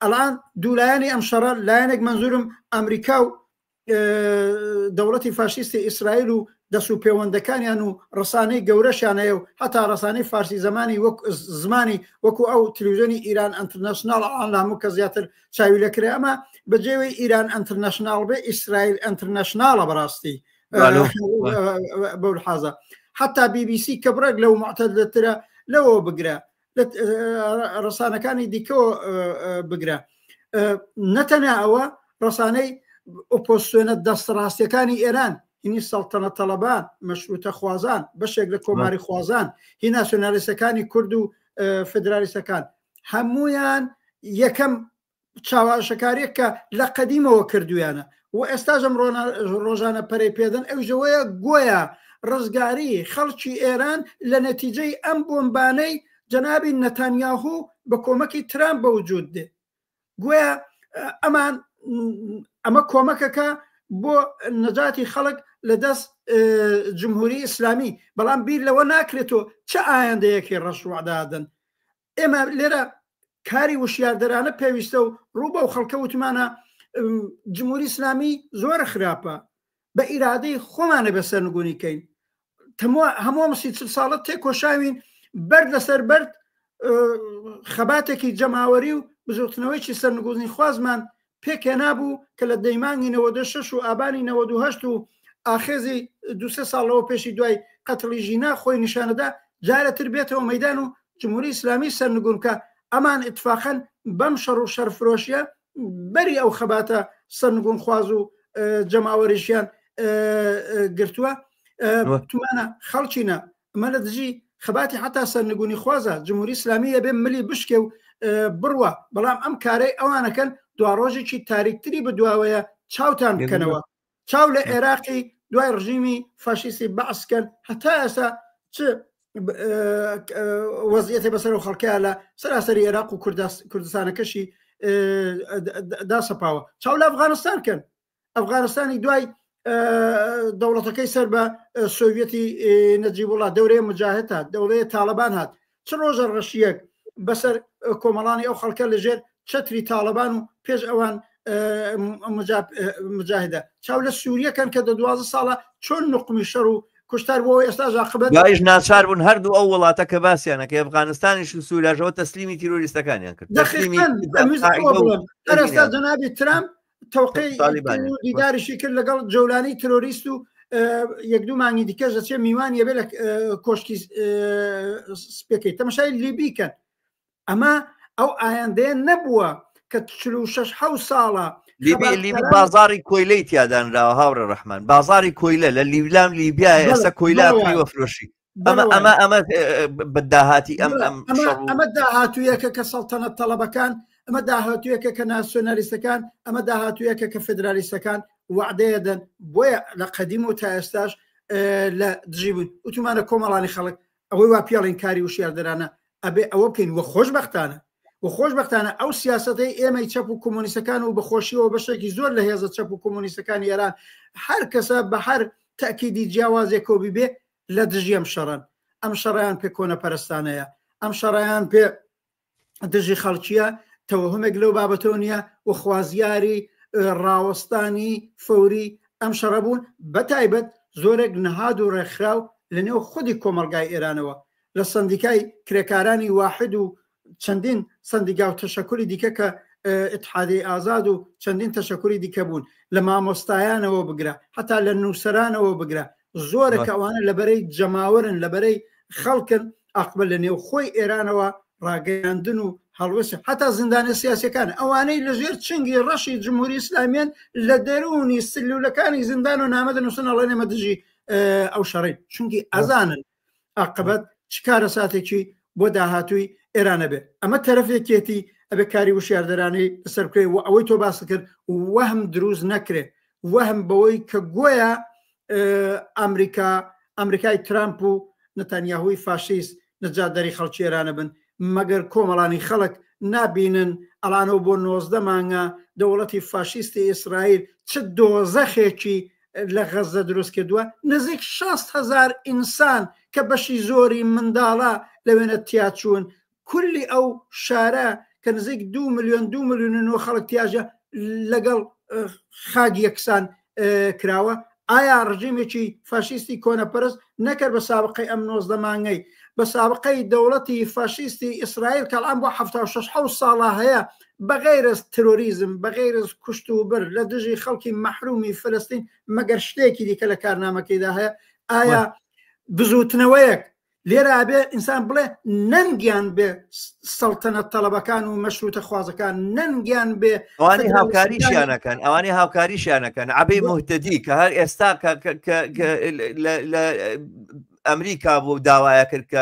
ئەڵان دوولایەنی ئەم شەڕە لایەنێک منزورم ئەمریکا و دەوڵەتی فاشیستی ئیسرائیل و دەست و پەیوەندەکانیان و ڕسانەی گەورەشانەیە و هەتا ڕسانەی فارسی زمانی وەکو ئەو تلویزیۆنی ئیران ئەنتەرنەشناڵ ئەڵان لە هەموو کەس زیاتر چاوی لەکرێ ئەمە بەجێوەی ئیران ئەنتەرنەشناڵ بێ ئیسرائیل ئەنتەرنەشناڵە بەڕاستی بەو حازە حتا BBC کە بڕێک لەو معتەدلترە لەوە بگرە ڕسانەکانی دیکەوە بگرە نەتەنیا ئەوە ڕسانەی ئۆپۆسیۆنە دەستڕاستیەکانی ئێران هینی سەڵتەنە تەڵەبان مەشروتە خوازان بەشێک لە کۆماری خوازان هی ناسیۆنالیستەکانی کورد و فدرالیستەکان هەمویان یەکەم چاواشەکاریە کە لە قەدیمەوە کردویانە و ئێستاژەم ڕۆژانە پەرەی پێدەن ئەو ژەوەیە گۆیە ڕزگاری خەڵکی ئێران لە نەتیجەی ئەم بۆمبانەی جەنابی نەتانیاهو بە کۆمەکی ترامپ بەوجود دێ گویا ئەمە کۆمەکەکە بۆ نەجاتی خەڵک لە دەست جمهوری ئیسلامی بەڵام بیر لەوە ناکرێتەوە چه ئایندەیەکی ڕەشوعدادن ئێمە لێرە کاری وشیاردەرانە پێویستە و ڕوو بەو خەڵکە وتمانە جمهوری ئیسلامی زۆرە خراپە بە ئیرادەی خۆمانە بەسەر نگونیکەین هەموو مسی 40 ساڵە تێکۆشاوین بەرد لەسەر بەرد خەباتێکی جەماوەری و بزوتنەوەیکی سەرنگوزنی خوازمان پێکێ نابوو کە لە دەیمانی 96 و ئابانی 98 و ئاخێزی 2-3 ساڵەوە پێشی دوای قەتڵی ژینا خۆی نیشانەدا جارەتر بێتەوە مەیدان و جمهوری ئیسلامی سەرنگونکە ئەمان اتفاقەن بەم شەڕ و شەرفرۆشیە بەری ئەو خەباتە سەرنگون خواز و جەماوەریشیان گرتووە تومانە خەڵچینە ئەمە لە دژی خەباتی حتا سەرنگونی خوازە جمهوری ئیسلامیە بێ ملی بشکێ و بڕوە بەڵام ئەم کارەی ئەوانەکەن دوا ڕۆژێکی تاریکتری بەدواوەیە چاوتان بکەنەوە چاو لە عێراقی دوای ڕژیمی فاشیستی بەعسکەن هەتا ئێستا چ وەزیەتی بەسەر و خەڵکیان لە سەراسەری عێراق و کوردستانەکەشی داسەپاوە چاو لە ئەفغانستان کەن ئەفغانستانی دوای دەوڵەتەکەی سەر بە سۆڤێتی نەجیبوڵڵا دەورەیە مجاهد هات دەوڵەیە تاالبان هات چ ڕۆژە ڕەشیەک بەسەر کۆمەڵانی ئەو خەڵکە لەژێر چەتری تاالبان و پێش ئەوان مجاهدە چاو لە سووریەکەن کە 12 ساڵە چۆن نقمی شەڕ و کوشتار بۆ ئێستا ژاقبەت دایش ناچار بوون هەردوو ئەو وڵاتە کە باسییانە کە ئەفغانستانیش و سووریاژەوە تەسلیمی تیرۆریستەکانیان کرد ئەستا جەنابی ترامپ تەوقی دیداریشی کرد لەگەڵ جەولانی ترۆریست و یەک دوو مانگی دیکەش دەچێت میوان یەبێ لە کۆشکی سپێکەی تەمەشای لیبیکەن ئەمە ئەو ئایندەیە نەبووە کە 46 ساڵە لیبی بازاری کۆیلەی تیادانراوە هاوڕە ڕەحمان بازاری کۆیلە لە لیبلام لیبیای ئێستا کۆیلا وەفرۆشی ئەمە بەداهاتی ئەمە داهاتوویەکە کە سەڵتەنەت تەڵەبەکان ئەمە داهاتوویەکە کە ناسیۆنالیستەکان ئەمە داهاتوویەکە کە فدرالیستەکان وعدەیەدەن بۆیە لە قەدیم و تا ئێستاش لە دژی بوون وتمانە کۆمەڵانی خەڵک ئەوەی وا پیاڵین کاری و شێردەرانە ئەبێ ئەوە بکەین وە خۆشبەختانە ئەو سیاسەتەی ئێمەی چەپ و کۆمۆنیستەکان و بەخۆشیەوە بەشێکی زۆر لە هێزە چەپ و کۆمۆنیستەکانی ئێران هەر کەسە بە هەر تەکیدی جیاوازێک کۆبی بێ لە دژی ئەم شەڕن ئەم شەڕیان پێ کۆنە پەرستانەیە ئەم شەڕیان پێ دژی خەڵکیە تەوهمێک لەو بابەتەوە نییە و خوازیاری ڕاوەستانی فەوری ئەم شەڕە بوون بەتایبەت زۆرێک نەهاد و ڕێکخراو لە نێو خودی کۆمەلگای ئێرانەوە لە سندیکای کرێکارانی واحد و چەندین سندیگا و تەشەکولی دیکە کە اتحادی ئازاد و چەندین تەشەکولی دیکە بوون لە مامۆستایانەوە بگرە حتا لە نووسەرانەوە بگرە زۆرێک ئەوانە لەبەرەی جەماوەرن لەبەرەی خەڵکن ئەقبل لە نێو خۆی ئێرانەوە ڕاگەیاندن و هەڵوەسی حتا زیندانە سیاسەکان ئەوانەی لەژێر چنگی ڕەشی جمهوری ئیسلامیان لە دەرونی سلولەکانی زیندان و نامەدە نووسن ئەڵێ نەمە دژی ئەو شەڕی چونکی ئەزانن عاقبەت چ کارە ساتێکی بۆ داهاتووی ئێرانە بێ ئەمە تەرەفێکێتی ئەبێ کاری وشاردەرانەی لەسەر بکرێ و ئەوەی تۆ باس کرد وەهم دروست نەکرێ وەهم بەوەی کە گوۆیە ئەمریکای ترامپ و نەتانیاهوی فاشیست نەجاتدەری خەڵکی ئێرانە بن مەگەر کۆمەڵانی خەڵک نابینن ئەڵانەوە بۆ 19 مانگە دەوڵەتی فاشیستی ئیسرائیل چ دۆزەخێکی لە غەزە دروست کردووە نزیک 60,000 ئینسان کە بەشی زۆری منداڵە لەوێنە تیاچوون کولی ئەو شارە کە نزیک 2 ملیۆن خەڵک تیاژە لەگەڵ خاگی یەکسان کراوە ئایا ڕژیمێکی فاشیستی کۆنەپەرست نەکرد بە سابقەی ئەم 19 مانگەی بە سابقەی دەوڵەتی فاشیستی ئیسرائیل کەڵام بۆ 76 ساڵە هەیە بەغیرە ترۆریزم بەغیرە کوشت و بەر لە دژی خەڵکی مەحرومی فلەستین مەگەر شتێکی دیکە لە کارنامەکەیدا هەیە ئایا بزوتنەوەیەک لێرە ئابێ ئینسان بڵێ نەنگیان بێ سەڵتەنەت تەڵەبەکان و مەشروتە خوازەکان نەنگیان بێ ئەوانی هاوکاریشیانەکەن عەبەی موهتەدی کە هەر ئێستا ئەمریکا بۆ داوایە کرد کە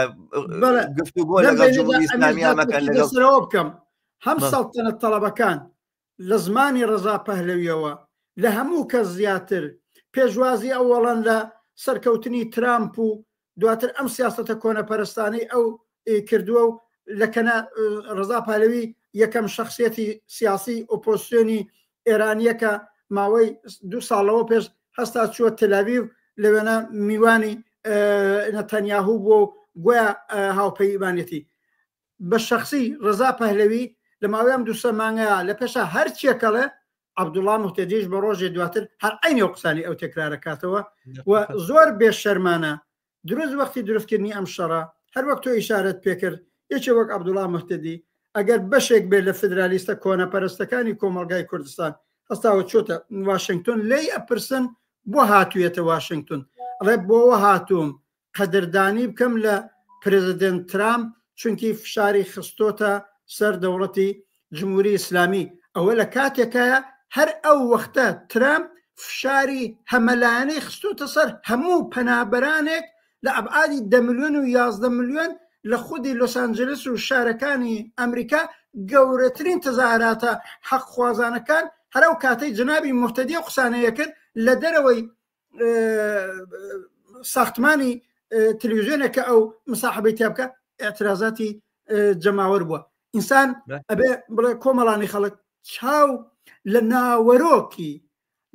گفتوگۆ لەگەڵ جمهوری ئیسلامی ئەمەکەن لەگەڵ بکەم هەم سەڵتەنەت تەڵەبەکان لە زمانی ڕەزا پەهلەویەوە لە هەموو کەس زیاتر پێشوازی ئەوەڵەن لە سەرکەوتنی ترامپ و دواتر ئەم سیاسەتە کۆنەپەرستانەی ئەو کردووە و لەکەنە ڕەزا پەهلەوی یەکەم شەخسیەتی سیاسی ئۆپۆزیسیۆنی ئێرانیەکە ماوەی 2 ساڵەوە پێش هەستا چووە تەلەڤیڤ لەوێنە میوانی نەتەنیاهوو بۆ گویا هاوپەیمانەتی بە شخصی ڕەزا پەهلەوی لە ماوەیەم 2 مانگەیە لە پێشە هەرچیەکەڵێ عەبدوڵڵا موهتەدیش بە ڕۆژێ دواتر هەر عینی قسانی ئەو تێکرارەکاتەوە و زۆر بێشەرمانە دروست وەختی دروستکردنی ئەم شەڕە هەر وەک تۆ ئیشارەت پێکرد یەکێ وەک عەبدوڵڵا موهتەدی ئەگەر بەشێک بێت لە فدرالیستە کۆنەپەرستەکانی کۆمەلگای کوردستان هەستاوە چۆتە واشنگتن لێی ئەپرسن بۆ هاتوویەتە واشنگتن ئەڵێ بۆەوە هاتووم قەدردانی بکەم لە پرێزیدنت ترامپ چونکی فشاری خستۆتە سەر دەوڵەتی جمهوری ئیسلامی ئەوە لە کاتێکایە هەر ئەو وەختە ترامپ فشاری هەمەلایەنەی خستۆتە سەر هەموو پەنابەرانێک لە ئەبعادی 10 ملیۆن و 11 ملیۆن لە خودی لۆس ئانجلس و شارەکانی ئەمریکا گەورەترین تەظاهراتە حەق خوازانەکان هەرەو کاتەی جنابی موحتەدی قسانەیە کرد لە دەرەوەی ساختمانی تلویزیۆنێکە ئەو مساحبەی تیا بکە ئاعترازاتی جەماوەر بووە. ئینسان ئەبێ بڵێ کۆمەڵانی خەڵک چاو لە ناوەرۆکی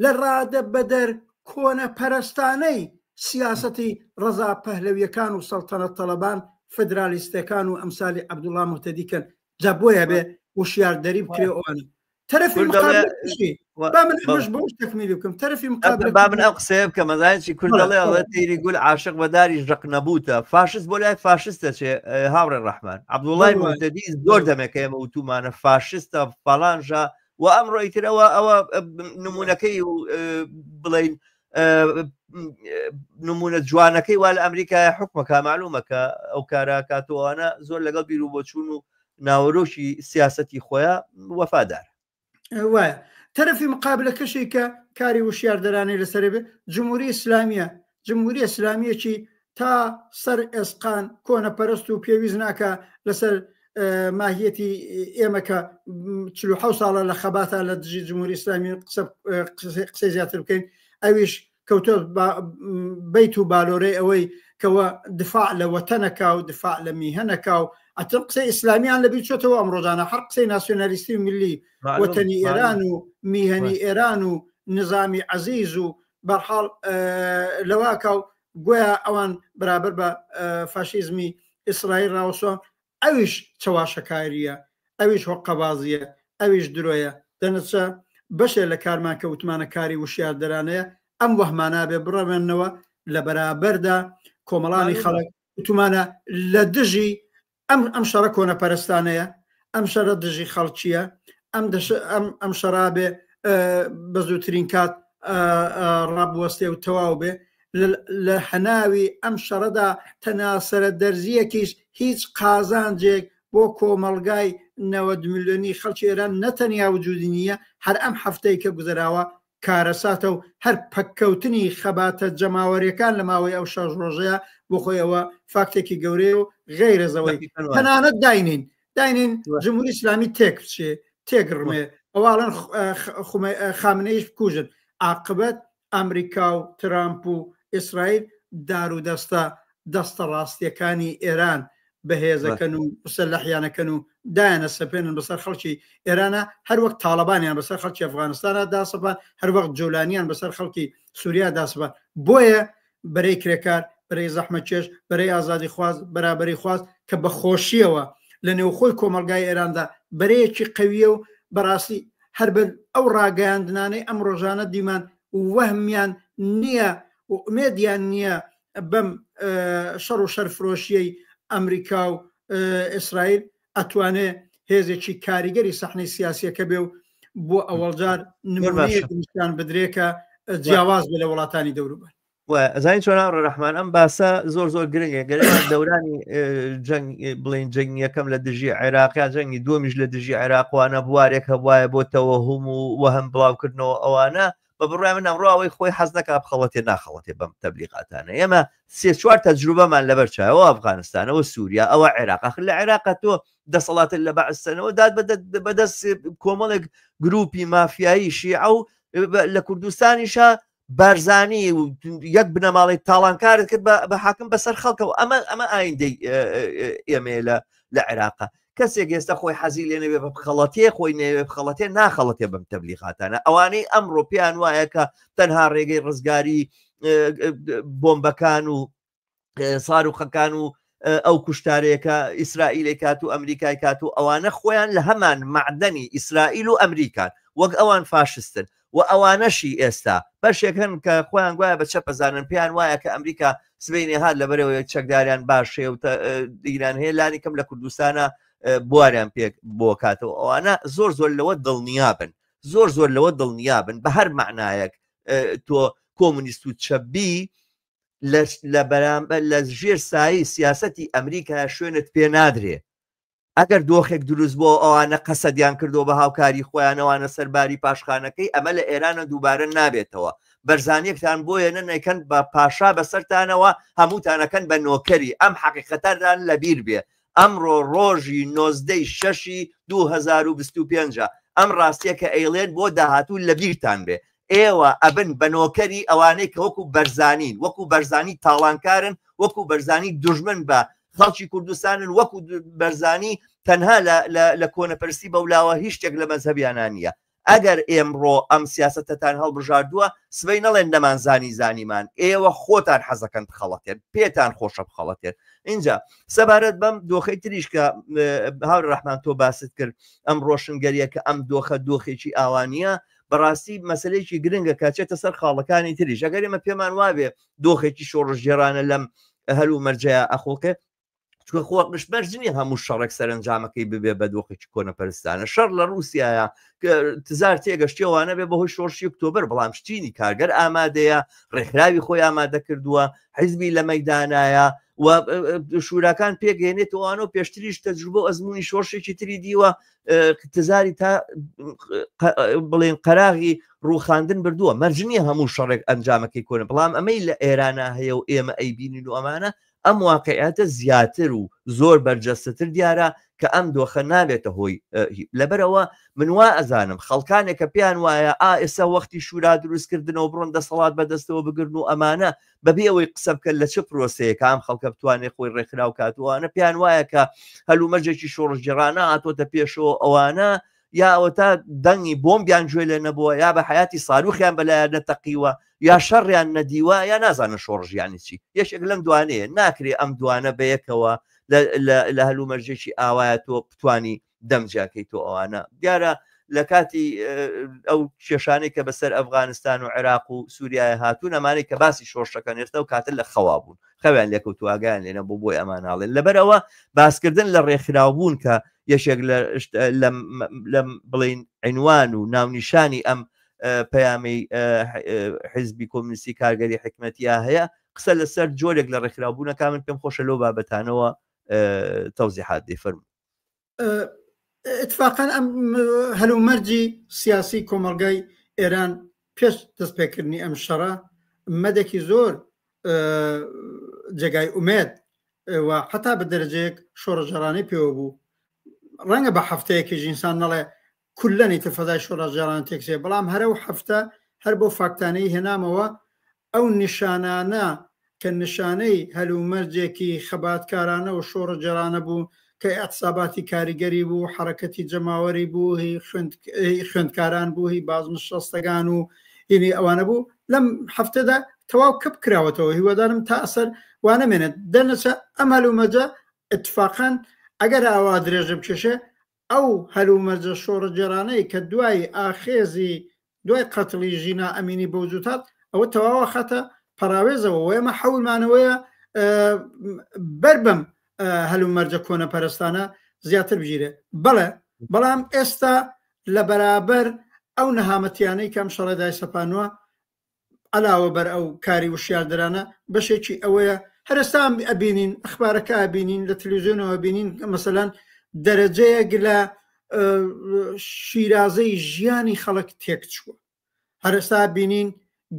لە ڕادە بەدەر کۆنە پەرستانەی سیاسەتی ڕەزا پەهلەویەکان و سەڵتەنەت تەڵەبان فدرالیستەکان و ئەمسالی عەبدوڵڵا موحتەدی کەن جا بۆیە بێ وشیاردەری بکرێ ئەوانە تەرەفی مقابلشی با من ئەمەش بۆش تەکمیلی بکەم تەرەفی مقابل با من ئەو قسەیە بکەم مەزانێکی کورد دەڵێ ئەڵێ تیری گول عاشق بەداری ژق نەبووتە فاشست بۆ لای فاشستە چێ هاوڕێ ڕەحمان عەبدوڵڵای موحتەدی زۆر دەمێکە ئێمە وتومانە فاشستە فەڵانژە و ئەمڕۆ ئیترەوە ئەوە نمونونەکەی و بڵین نمونە جوانەکەی وا لە ئەمریکای حکومەکە معلومەکە ئەو کارە کاتوانە زۆر لەگەڵ بیر و بۆچوون و ناوەرۆشی سیاسەتی خۆیان وەفادار وایە. تەرەفی مقابلەکەشی کە کاری وشیاردەرانەی لەسەر بێ جمهوری ئیسلامیە جمهوری ئیسلامیەکی تا سەر ئێسقان کۆنەپەرست و پێویست ناکە لەسەر ماهیەتی ئێمەکە 47 ساڵە لە خەباتە لە دژی جمهوری ئیسلامی قسەی زیاتر بکەین ئەویش کەوتۆ بیت و بالۆرەی ئەوەی کەوە دفاع لە وەتەنەکە و دفاع لە میهەنەکە و ئەتم قسەی ئیسلامیان لەبی چۆتەوە ئەمڕۆژانە هەر قسەی ناسیۆنالیستی و ملی وەتەنی ئێران و میهەنی ئێران و نظامی عەزیز و بەرحاڵ لەواکە و گویا ئەوان بەرابەر بە فاشیزمی ئیسرائیل ڕاوەسۆن ئەویش چەواشەکاریە ئەویش هۆقەبازیە ئەویش درۆیە دەنەچە بەشێ لە کارمان کە وتمانە کاری وشیاردەرانەیە ئەم وەهمانە بێ بڕەمێنەوە لە بەرابەردا کۆمەڵانی خەڵک وتمانە لە دژی ئەم شەڕە کۆنەپەرستانەیە ئەم شەڕە دژی خەڵکیە ئەم شەرابێ بە زووترین کات ڕابوەستێ و تەواو بێ لە هەناوی ئەم شەڕەدا تەناسەرە دەرزیەکیش هیچ قازانجێک بۆ کۆمەلگای 90 ملیۆنی خەڵکی ئێران نەتەنیا وجودی نییە هەر ئەم هەفتەی کە گوزەراوە کارەساتە و هەر پەککەوتنی خەباتە جەماوەریەکان لە ماوەی ئەو 6 ڕۆژەیە بۆ خۆیەوە فاکتێکی گەورەیە و غیرەزەوەی تەنانەت داینین جمهوری ئیسلامی تێک بچێ تێگڕمێ ئەواڵەن خامنەیش بکوژن عاقبەت ئەمریکا و ترامپ و ئیسرائیل دار و دەستە ڕاستیەکانی ئێران بەهێزەکەن و مسلحیانەکەن و دایانە سەپێنن بەسەر خەڵکی ئێرانە هەر وەک تاڵەبانیان بەسەر خەڵکی ئەفغانستانە داسەبان هەر وەک جۆلانیان بەسەر خەڵکی سووریا داسەبان بۆیە بەرەی کرێکار بەرەی زەحمەتکێش بەرەی ئازادی خواز بەرابەری خواز کە بە خۆشیەوە لە نێوخۆی کۆمەلگای ئێراندا بەرەیەکی قەویە و بەڕاستی هەر بە ئەو ڕاگەیاندنانەی ئەم ڕۆژانە دیمان وەهمیان نییە و ئومێدیان نییە بەم شەڕ و شەرفرۆشیەی ئەمریکا و ئیسرائیل ئەتوانێ هێزێکی کاریگەری سەحنەی سیاسیەکە بێ و بۆ ئەوەڵجار نمونەیەکیان بدرێکە جیاواز بێ لە وڵاتانی دەوروبەر. ئەزانین چۆن ڕەحمان ئەم باسە زۆر گرنگە گەرەوە دەورانی جەنگ بڵین جەنگ یەکەم لە دژی عێراقیان جەنگی دومیش لە دژی عێراقوانە بوارێک هەبوایە بۆ تەوەهم و وەهم بڵاوکردنەوە ئەوانە بە بڕای من ئەمڕۆ ئەوەی خۆی حەز نەکا بخەڵەتێ ناخەڵەتێ بەم تەبلیغاتانە ئێمە 3-4 تەجروبەمان لەبەر چایەوە ئەفغانستانەوە سووریا ئەوە عێراق لە عێراقە تۆ دەسەڵاتت لە بەعسەنەوە داد بەدەست کۆمەڵێک گروپی مافیایی شیعە و لە کوردستانیشە بارزانی و یەک بنەماڵی تاڵانکارت کرد بە حاکم بەسەر خەڵکەوە ئەمە ئایندەی ئێمە لە عێراقە کەسێک ئێستا خۆی حەزی لێ نەبێ بە بخەڵەتێ خۆی نەوێ بخەڵەتێ ناخەڵەتێ بەم تەبلیغاتانە ئەوانەی ئەمڕۆ پێیان وایە کە تەنها ڕێگەی ڕزگاری بۆمبەکان و ساروخەکان و ئەو کوشتارەیەکە ئیسرائیلی کات و ئەمریکای کات و ئەوانە خۆیان لە هەمان معدەنی ئیسرائیل و ئەمریکان وەک ئەوان فاشستن و ئەوانەشی ئێستا بەشێکن کە خۆیان گوایە بە چەپ بزانن پێیان وایە کە ئەمریکا سبەینێ هات لەبەرەوەی چەکداریان باشێ و دیران هەیە لانی کەم لە کوردستانە بواریان پێک بۆ کاتەوە ئەوانە زۆر لەوە دڵنیابن زۆر لەوە دڵنیابن بە هەر معنایەک تۆ کۆمونیست و چەبی لە ژێر سایی سیاسەتی ئەمریکا شوێنت پێ نادرێ ئەگەر دۆخێک دروست بۆ ئەوانە قەسەدیان کردو بە هاوکاری خۆیانەوانە سەرباری پاشخانەکەی ئەمە لە ئێرانە دووبارە نابێتەوە بەرزانیەکتان بۆیە نەکەن بە پاشا بەسەرتانەوە هەمووتانەکەن بە نۆکەری ئەم حەقیقەتەدان لەبیر بێ ئەمڕۆ ڕۆژی 19/6/2025 ئەم ڕاستیە کە ئەیڵێن بۆ داهاتوو لەبیرتان بێ ئێوە ئەبن بە نۆکەری ئەوانەی کە وەکو بەرزانین وەکو بەرزانی تاڵانکارن وەکو بەرزانی دوژمن بە خەڵکی کوردستانن وەکو بەرزانی تەنها لە کۆنەپەرستی بەولاوە هیچ شتێک لە مەزهەبیانان نییە ئەگەر ئێمڕۆ ئەم سیاسەتتان هەڵبژاردووە سبەی نەڵێن نەمانزانی زانیمان ئێوە خۆتان حەزەکەن بخەڵەتێن پێتان خۆشە بخەڵەتێن اینجا سەبارەت بەم دۆخەی تریش کە هاور ڕەحمان تۆ باست کرد ئەم ڕۆشنگەریە کە ئەم دۆخە دۆخێکی ئاوانیە بەڕاستی مەسلەیەکی گرنگە کاچێتە سەر خاڵەکانی تریش ئەگەر ئێمە پێمان وابێ دۆخێکی شۆڕژێرانە لەم هەلوو مەرجەیە ئەخۆڵکێ چکە خۆش بەرجنی هەموو شەڕێک سەرنجامەکەی ببێ بە دۆخێکی کۆنەپەرستانە شەڕ لە رووسایە کە تزار تێگەشتیەوەوانە بێ بەهۆی شۆڕشی ئۆکتۆبەر بەڵام شتینی کارگەر ئامادەیە ڕێکخراوی خۆی ئامادە کردووە حیزبی لە مەیدانایە و شوراکان پێگەێنێتەوەوانە و پێشتریش تەجروبە ئەزمموی شۆڕشێکی تری دیوە تزاری تا بڵێن قەراغی ڕووخاندن بردووە مەرجنی هەموو شەڕێک ئەنجامەکەی کۆنە بەڵام ئەمەی لە ئێرانە هەیە و ئێمە ئەیبینین و ئەمانە ئەم واقعیاتە زیاتر و زۆر بەرجەستەتر دیارە کە ئەم دۆخە نابێتە هۆی لەبەرەوە من وا ئەزانم خەڵکانێک کە پێیان وایە ئێستا وەختی شورا دروستکردنەوە بڕۆن دەسەڵات بەدەستەوە بگرن و ئەمانە بەبێ ئەوەی قسە بکەن لە چه پرۆسەیە کە ئەم خەڵکە بتوانێت خۆی ڕێکخراو کاتوانە پێیان وایە کە هەلومەرجێکی شۆڕژێرانە هاتۆتە پێشەوە ئەوانە یا ئەوە تا دەنگی بۆمبیان گوێ لێ نەبووە یا بە حیاتی ساروخیان بەلایەن نەتەقیوە یا شەڕیان نەدیوە یا نازانە شۆڕژیانی چی یەشێک لەم دوانەیە ناکرێ ئەم دوانە بەیەکەوە لە هەلومەرجێکی ئاوایە تۆ بتانی دەمجاکەی تۆ ئەوانە دیارە لە کاتی ئەو کێشانەی کە بەسەر ئەفغانستان و عێراق و سووریای هاتوون ئەمانەی کە باسی شۆڕشەکەن ئێستا و کاتە لە خەوا بوون خەویان لێکەوت واگیان لێنە بۆ بۆی ئەماناڵێن لەبەرەوە باسکردن لە ڕێکخراوبوون کە یەشێک لە بڵین عنوان و ناونیشانی ئەم پەیامی حیزبی کۆمونیستی کارگەری حکمەتیە هەیە قسە لەسەر جۆرێک لە ڕێکخراوبوونەکە من پێم خۆشە لەو بابەتانەوە تەوزیحات دەفەرموو اتفاقا ئەم هەلومەرجی سیاسی کۆمەڵگای ئێران پێش دەستپێکردنی ئەم شەڕە مەدەکی زۆر جێگای ئومێد و حتا بە دەرەجەیەک شۆڕەژێرانەی پێوە بوو ڕەنگە بە هەفتەیەکی ئینسان نەڵێ کولەنی تفەدای شۆڕەژێران تێکسێ بەڵام هەرە و هەفتە هەر بۆ فاکتانەی هێنامەوە ئەو نیشانانە کە نیشانەی هەلومەرجێکی خەباتکارانە و شۆڕەژێرانە بوو کە ئەعتساباتی کاریگەری بوو حرەکەتی جەماوەری بوو خوێندکاران بوو هی بازنشستەکان و هینی ئەوانە بوو لەم هەفتەدا تەواو کەپ کراوەتەوە هیوادارم تا ئەسەر وانەمێنێت دەرنەچە ئەم هەلومەرجە اتفاقاً ئەگەر ئاوا درێژە بکێشێ ئەو هەلومەرجە شۆڕەجێرانەی کە دوای ئاخێزی دوای قەتڵی ژینا ئەمینی بەوجودات ئەوە تەواوە خەتە پەراوێزەوە و ئێمە حەولمانەوەیە بەربەم هەلومەرجە کۆنەپەرستانە زیاتر بژیرێ بەڵام ئێستا لە بەرابەر ئەو نەهامەتیانەی کەم شەڕێدای سەپانووە علاوە بەر ئەو کاری وشیاردرانە بەشێکی ئەوەیە هەرستا ئەبینین ئەخبارەکە ئەبینین لە تەلەڤیزیۆنەوە بینین مەسەلەن دەرەجەیەک لە شیرازەی ژیانی خەڵک تێک چووە هەرستا بینین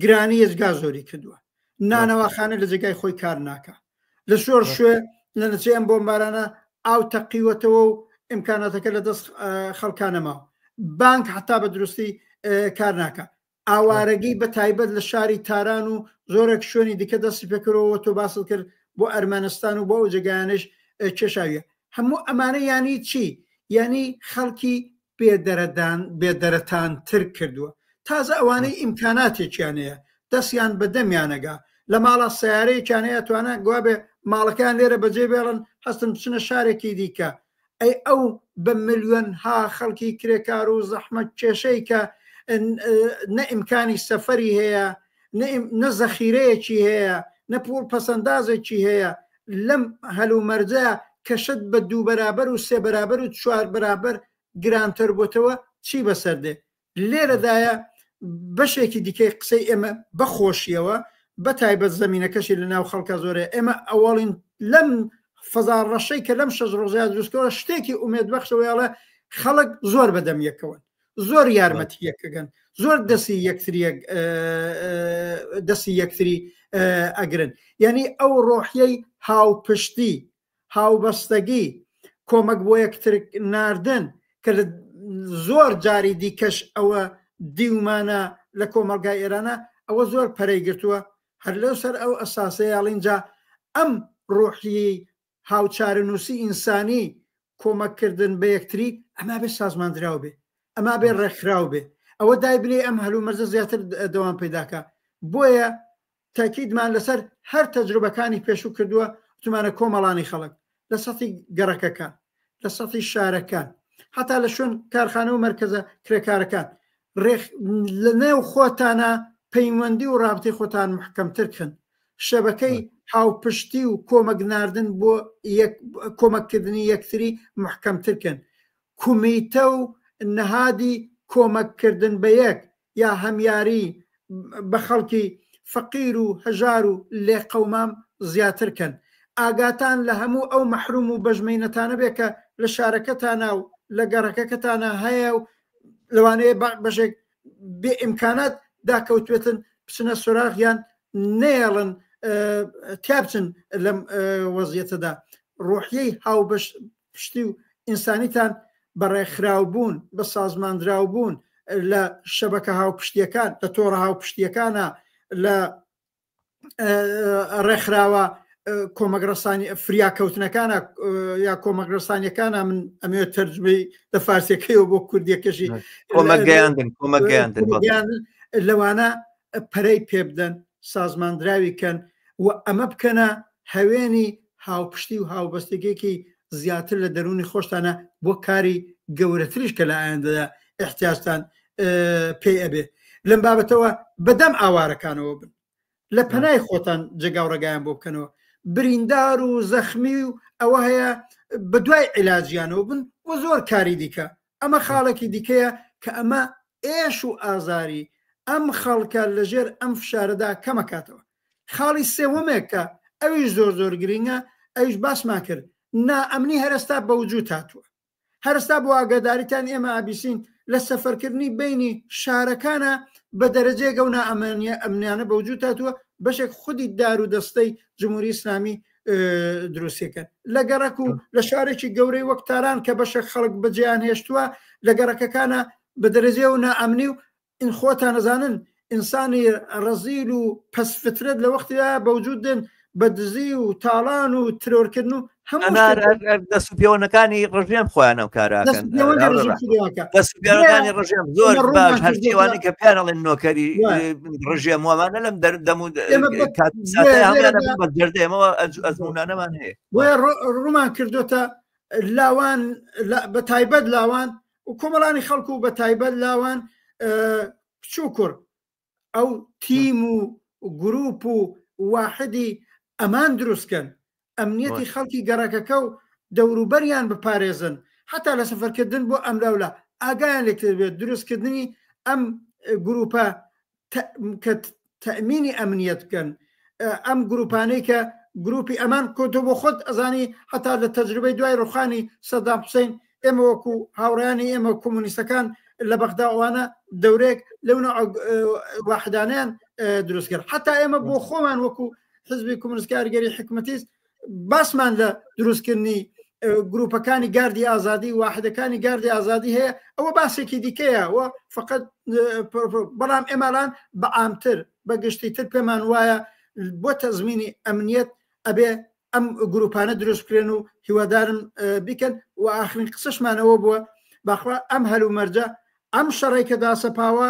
گرانی ێزگا زۆری کردووە نانەواخانە لە جێگای خۆی کار ناکە لە شۆر شوێ لە نەچێ ئەم بۆمبارانە ئاو تەقیوەتەوە و ئیمکاناتەکە لە دەست خەڵکانەماوە بانک حتا بە دروستی کار ناکە ئاوارەگەی بە تایبەت لە شاری تاران و زۆرێک شوێنی دیکە دەستی پێکردەوە تۆ باست کرد بۆ ئەرمەنستان و بۆ ئەو جێگایانش کێشاویە هەموو ئەمانە یانی چی یعنی خەڵکی بێدەرەتان تر کردووە تازە ئەوانەی ئیمکاناتێکیانەیە دەستیان بە دەمیانەگا لە ماڵە سیارەیەکیانەیە توانە گوابێ ماڵەکان لێرە بەجێ بێڵن هەستن بچنە شارێکی دیکە ئەی ئەو بە ملیۆن ها خەڵکی کرێکار و زەحمەت کێشەی کە نە ئیمکانی سەفەری هەیە نە زەخیرەیەکی هەیە نە پوڵ پەسەندازێکی هەیە لەم هەلومەرجە کەشت بە دوو بەرابەر و سێ بەرابەر و چوار بەرابەر گرانتر بۆتەوە چی بەسەردێ لێرەدایە بەشێکی دیکەی قسەی ئێمە بەخۆشیەوە بە تایبەت زەمینەکەشی لە ناو خەڵکە زۆرە ئێمە ئەوڵین لەم فەزار ڕەشەی کە لەم 6 ڕۆژە دروستکەوە شتێکی ئومێدبەخشەوەیڵە خەڵک زۆر بەدەمیەکەون زۆر یارمەتی یەکەگەن زۆر دەستی یەکتری ئەگرن یعنی ئەو ڕۆحیەی هاوپشتی هاوبەستەگی کۆمەک بۆ یەکتر ناردن کە لە زۆر جاری دیکەش ئەوە دیومانە لە کۆمەلگای ئێرانە ئەوە زۆر پەرەی گرتووە هەر لەو سەر ئەو ئەساسەیاڵینجا ئەم ڕۆحی هاوچارەنووسی ئینسانی کۆمەکردن بە یەکتری ئەما بێ سازماندراو بێ ئەما بێ ڕێکخراو بێ ئەوە دای بنێ ئەم هەلوو مەرجە زیاتر دەوام پەیداکە بۆیە تاکیدمان لەسەر هەر تەجروبەکانی پێشوو کردووە تومانە کۆمەڵانی خەڵک لە سەتی گەڕەکەکان لە سەتی شارەکان حتا لە شوێن کارخانە و مەرکەزە کرێکارەکان لە نێو خۆتانە پەیوەندی و ڕابطەی خۆتان محکەمتر بکەن شەبەکەی هاوپشتی و کۆمەک ناردن بۆ کۆمەککردنی یەکتری محکەمتر بکەن کومیتە و نەهادی کۆمەککردن بە یەک یا هەمیاری بە خەڵکی فەقیر و هەژار و لێ قەومام زیاترکەن ئاگاتان لە هەموو ئەو مەحروم و بەژمەینەتانە بێ کە لە شارەکەتانە و لە گەڕەکەکەتانە هەیە و لەوانەیە بەشێک بێ ئیمکانات داکەوتوێتن بچنە سوراغیان نێڵن تیابچن لەم وەزیەتەدا ڕۆحیەی هاوبەشتی و ئینسانیتان بە ڕێکخراوبوون بە سازماندراوبوون لە شەبەکە هاوپشتیەکان لە تۆڕە هاوپشتیەکانە لە ڕێکخراوە کۆمەگرەسانی فریاکەوتنەکانە یا کۆمەگرەسانیەکانە من ئەمێ تەرجمەی لە فارسیەکەیەوە بۆ کوردیەکەشی کۆمەکگەیاندن لەوانە پەرەی پێ بدەن سازماندراویکەن و ئەمە بکەنە هەوێنی هاوپشتی و هاوبەستگێکی زیاتر لە دەرونی خۆشتانە بۆ کاری گەورەتریش کە لە ئایندەدا احتیاجتان پێی ئەبێ لەم بابەتەوە بەدەم ئاوارەکانەوە بن لە پەنای خۆتان جێگاو ڕێگایان بۆ بکەنەوە بریندار و زەخمی و ئەوە هەیە بە دوای عیلاجیانەوە بن و زۆر کاری دیکە ئەمە خاڵێکی دیکەیە کە ئەمە ئێش و ئازاری ئەم خەڵکە لەژێر ئەم فشارەدا کەمەکاتەوە خاڵی سێوەمێکە ئەویش زۆر گرینگە ئەویش باسمان کرد نائەمنی هەرستا بەوجود هاتووە هەرستا بۆ ئاگاداریتان ئێمە ئابیسین لە سەفەرکردنی بینی شارەکانە بە دەرەجێگە و ئەمنیانە بەوجود هاتووە بەشێک خودی دار و دەستەی جمهوری ئیسلامی دروستەکەن لە گەڕک و لە شارێکی گەورەی وەک تاران کە بەشێک خەڵک بەجیان هێشتووە لە گەڕەکەکانە بە دەرەجێ و نائەمنی و ئین خۆتان نەزانن ئینسانی ڕەزیل و پەسفترێت لە وەختیدا بەوجود دن بە دزی و تاڵان و ترۆرکردن و دەسوپێوەنەکانی ڕژێم خۆیان ئەو کاراکەن دەسوپێوەنەکانی ڕژێم زۆر باش هەرچیوانی کە پیانەڵێن نۆکەری ڕژێم وامانە لەم دەردێمەوە ئەزمونانەمان هەیە بۆیە ڕوومان کردوتە لاوان بە تایبەت لاوان و کۆمەڵانی خەڵکو و بە تایبەت لاوان بچوو کوڕ ئەو تیم و گروپ و واحدی ئەمان دروستکەن ئەمنیەتی خەڵکی گەڕەکەکە و دەوروبەریان بپارێزن حتا لە سەفەرکردن بۆ ئەم لەولا ئاگایان لێکتر بێت دروستکردنی ئەم گروپە کە تەمینی ئەمنیەت بکەن ئەم گروپانەی کە گروپی ئەمان کۆتۆ بۆ خۆت ئەزانی حتا لە تەجروبەی دوای ڕوخانی سەدام حوسێن ئێمە وەکو هاوڕیانی ئێمە کۆمونیستەکان لە بەغدا ئەوانە دەورێک لەونە واحدانیان دروست کرد حتا ئێمە بۆ خۆمان وەکو حزبی کۆمونیست کارگەری حکومەتیست باسمان لە دروستکردنی گروپەکانی گاردی ئازادی واحدەکانی گاردی ئازادی هەیە ئەوە باسێکی دیکەیە و فقط بەڵام ئێمەلان بە عامتر بە گشتی تر پێمان وایە بۆ تەزمینی ئەمنیەت ئەبێ ئەم گروپانە دروست بکرێن و هیوادارم بیکەن و ئاخرین قسەشمانەوە بووە باخوا ئەم هەلوو مەرجە ئەم شەڕێکە داسەپاوە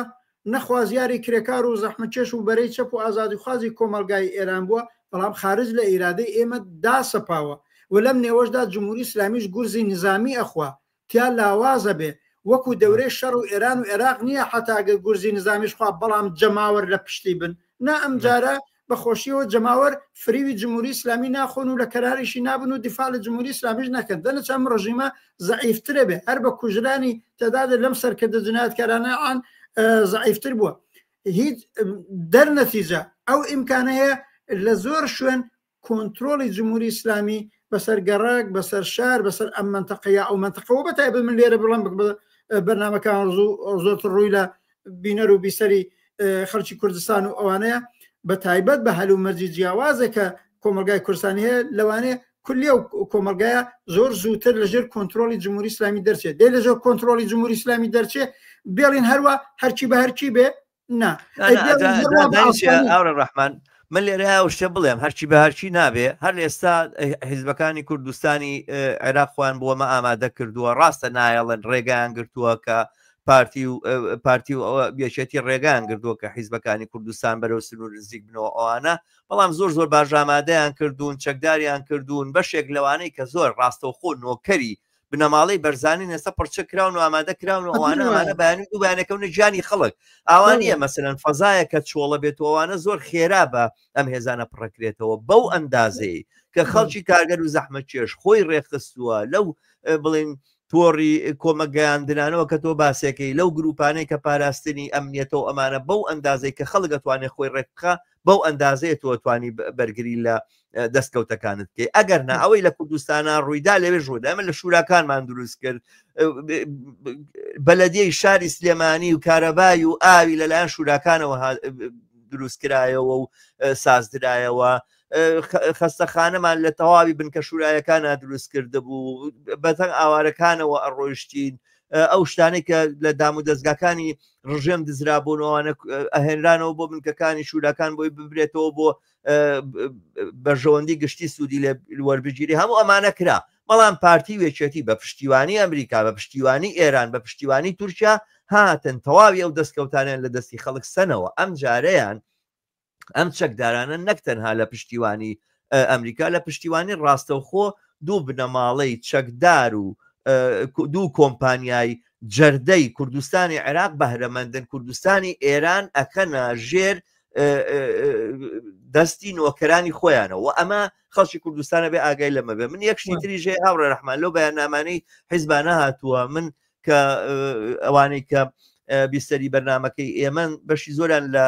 نەخوازیاری کرێکار و زەحمەتکێش و بەرەی چەپ و ئازادی خوازی کۆمەلگای ئێران بووە بەڵام خارج لە ئیرادەی ئێمە داسەپاوە و لەم نێوەشدا جمهوری ئیسلامیش گورزی نظامی ئەخوا تیا لاوازە بێ وەکو دەورەی شەڕ و ئێران و عێراق نییە حتاگە گورزی نظامیش خوا بەڵام جەماوەر لە پشتی بن نا ئەم جارە بەخۆشیەوە جەماوەر فریوی جمهوری ئیسلامی ناخۆن و لە کەراریشی نابن و دیفاع لە جمهوری ئیسلامیش نەکەن دەنە چەم ڕژیمە زەعیفترە بێ هەر بە کوژرانی تەدادە لەم سەرکردە جنایەتکارانە ئان زەعیفتر بووە هیچ دەرنەتیجە ئەو ئیمکانە هەیە لە زۆر شوێن کۆنتترۆلی جمهوری ئیسلامی بەسەر گەڕک بەسەر شار بەسەر ئەم منتەقەیە ئەو منتەقەوە بەتایبەت من لێرە بڵام بەرنامەکان زۆرتر ڕووی لە بینەر و بیسەری خەڵکی کوردستان و ئەوانەیە بە تایبەت بە هەلو مەرجی جیاوازێکە کۆمەلگای کوردستانی هەیە لەوانەیە کولی ئەو کۆمەلگایە زۆر زووتر لەژێر کۆنتترۆلی جمهوری اسلامی دەرچێت دێ لەژێر کۆنتترۆلی جمهوری اسلامی دەرچێ بێڵین هەروە هەرچی بە هەرچی بێ نا ئاورە ڕەحمان من لێرە شتە بڵێم هەرچی بە هەرچی نابێ هەر ئێستا حیزبەکانی کوردستانی عێراق خۆیان بۆمە ئامادە کردووە ڕاستە نایەڵێن ڕێگەیان گرتووە کە پارتی و بێچێتی ڕێگەیان گردووە کە حیزبەکانی کوردستان بەرەو سنوور نزیک بنەوە ئەوانە بەڵام زۆر باش ئامادەیان کردوون چەکداریان کردوون بەشێک لەوانەی کە زۆر ڕاستەوخۆ نۆکەری بنەماڵەی بەرزانی نەسە پڕچە کراون و ئامادە کراون و ئەوانە بەیانی دوو بەیانەکەونە گیانی خەڵک ئەوانیە مەسەلەن فەزایە کە چۆڵە بێتەوەوانە زۆر خێرا بە ئەم هێزانە پڕەکرێتەوە بەو ئەندازەی کە خەڵکی کارگەر و زەحمەت چێش خۆی ڕێخستووە لەو بڵین تۆڕی کۆمەگەیاندنانەوە کە تۆ باسێکەکەی لەو گروپانەی کە پاراستنی ئەمنیەتەوە ئەمانە بەو ئەندازەی کە خەڵک دەتوانێت خۆی ڕێکخە بەو ئەندازەیە تۆتوانی بەرگری لە دەستکەوتەکانت بکەی ئەگەر نا ئەوەی لە کوردستانە ڕوویدا لەوێ ژوودا ئەمە لە شوراکانمان دروست کرد بەلەدیەی شاری سلێمانی و کارەبای و ئاوی لەلایەن شوراکانەوە دروستکرایەوە و سازدرایەوە خەستەخانەمان لە تەواوی بنکە شورایەکانە دروست کرده بوو بەتەنگ ئاوارەکانەوە ئەڕۆیشتین ئەو شتانەی کە لە دام و دەستگاکانی ڕژێم دزرابوونەوەوانە ئەهێنرانەوە بۆ بنکەکانی شوراکان بۆی ببرێتەوە بۆ بەژەوەندی گشتی سوودی لە وەربگیری هەموو ئەمانە کرا بەڵام پارتی وێچێتی بە پشتیوانی ئەمریکا بە پشتیوانی ئێران بە پشتیوانی تورکیا هاتن تەواوی ئەو دەستکەوتانیان لە دەستی خەڵک سەنەوە ئەم جارەیان ئەم چەکدارانە نەکتەنها لە پشتیوانی ئەمریکا لە پشتیوانی ڕاستەوخۆ دوو بنەماڵەی چەکدار و دوو کۆمپانیای جەردەی کوردستانی عێراق بەهرەمەندن کوردستانی ئێران ئەکەنە ژێر دەستی نۆکەرانی خۆیانەوە ئەمە خەڵکی کوردستانە بێ ئاگای لەمە بێ من یەکشتی تریژێ هاوڕێ ڕەحمان لەو بەیاننامانەی حیزبانە هاتووە من کە ئەوانەی کە بیستەری بەرنامەکەی ئێمە بەشی زۆران لە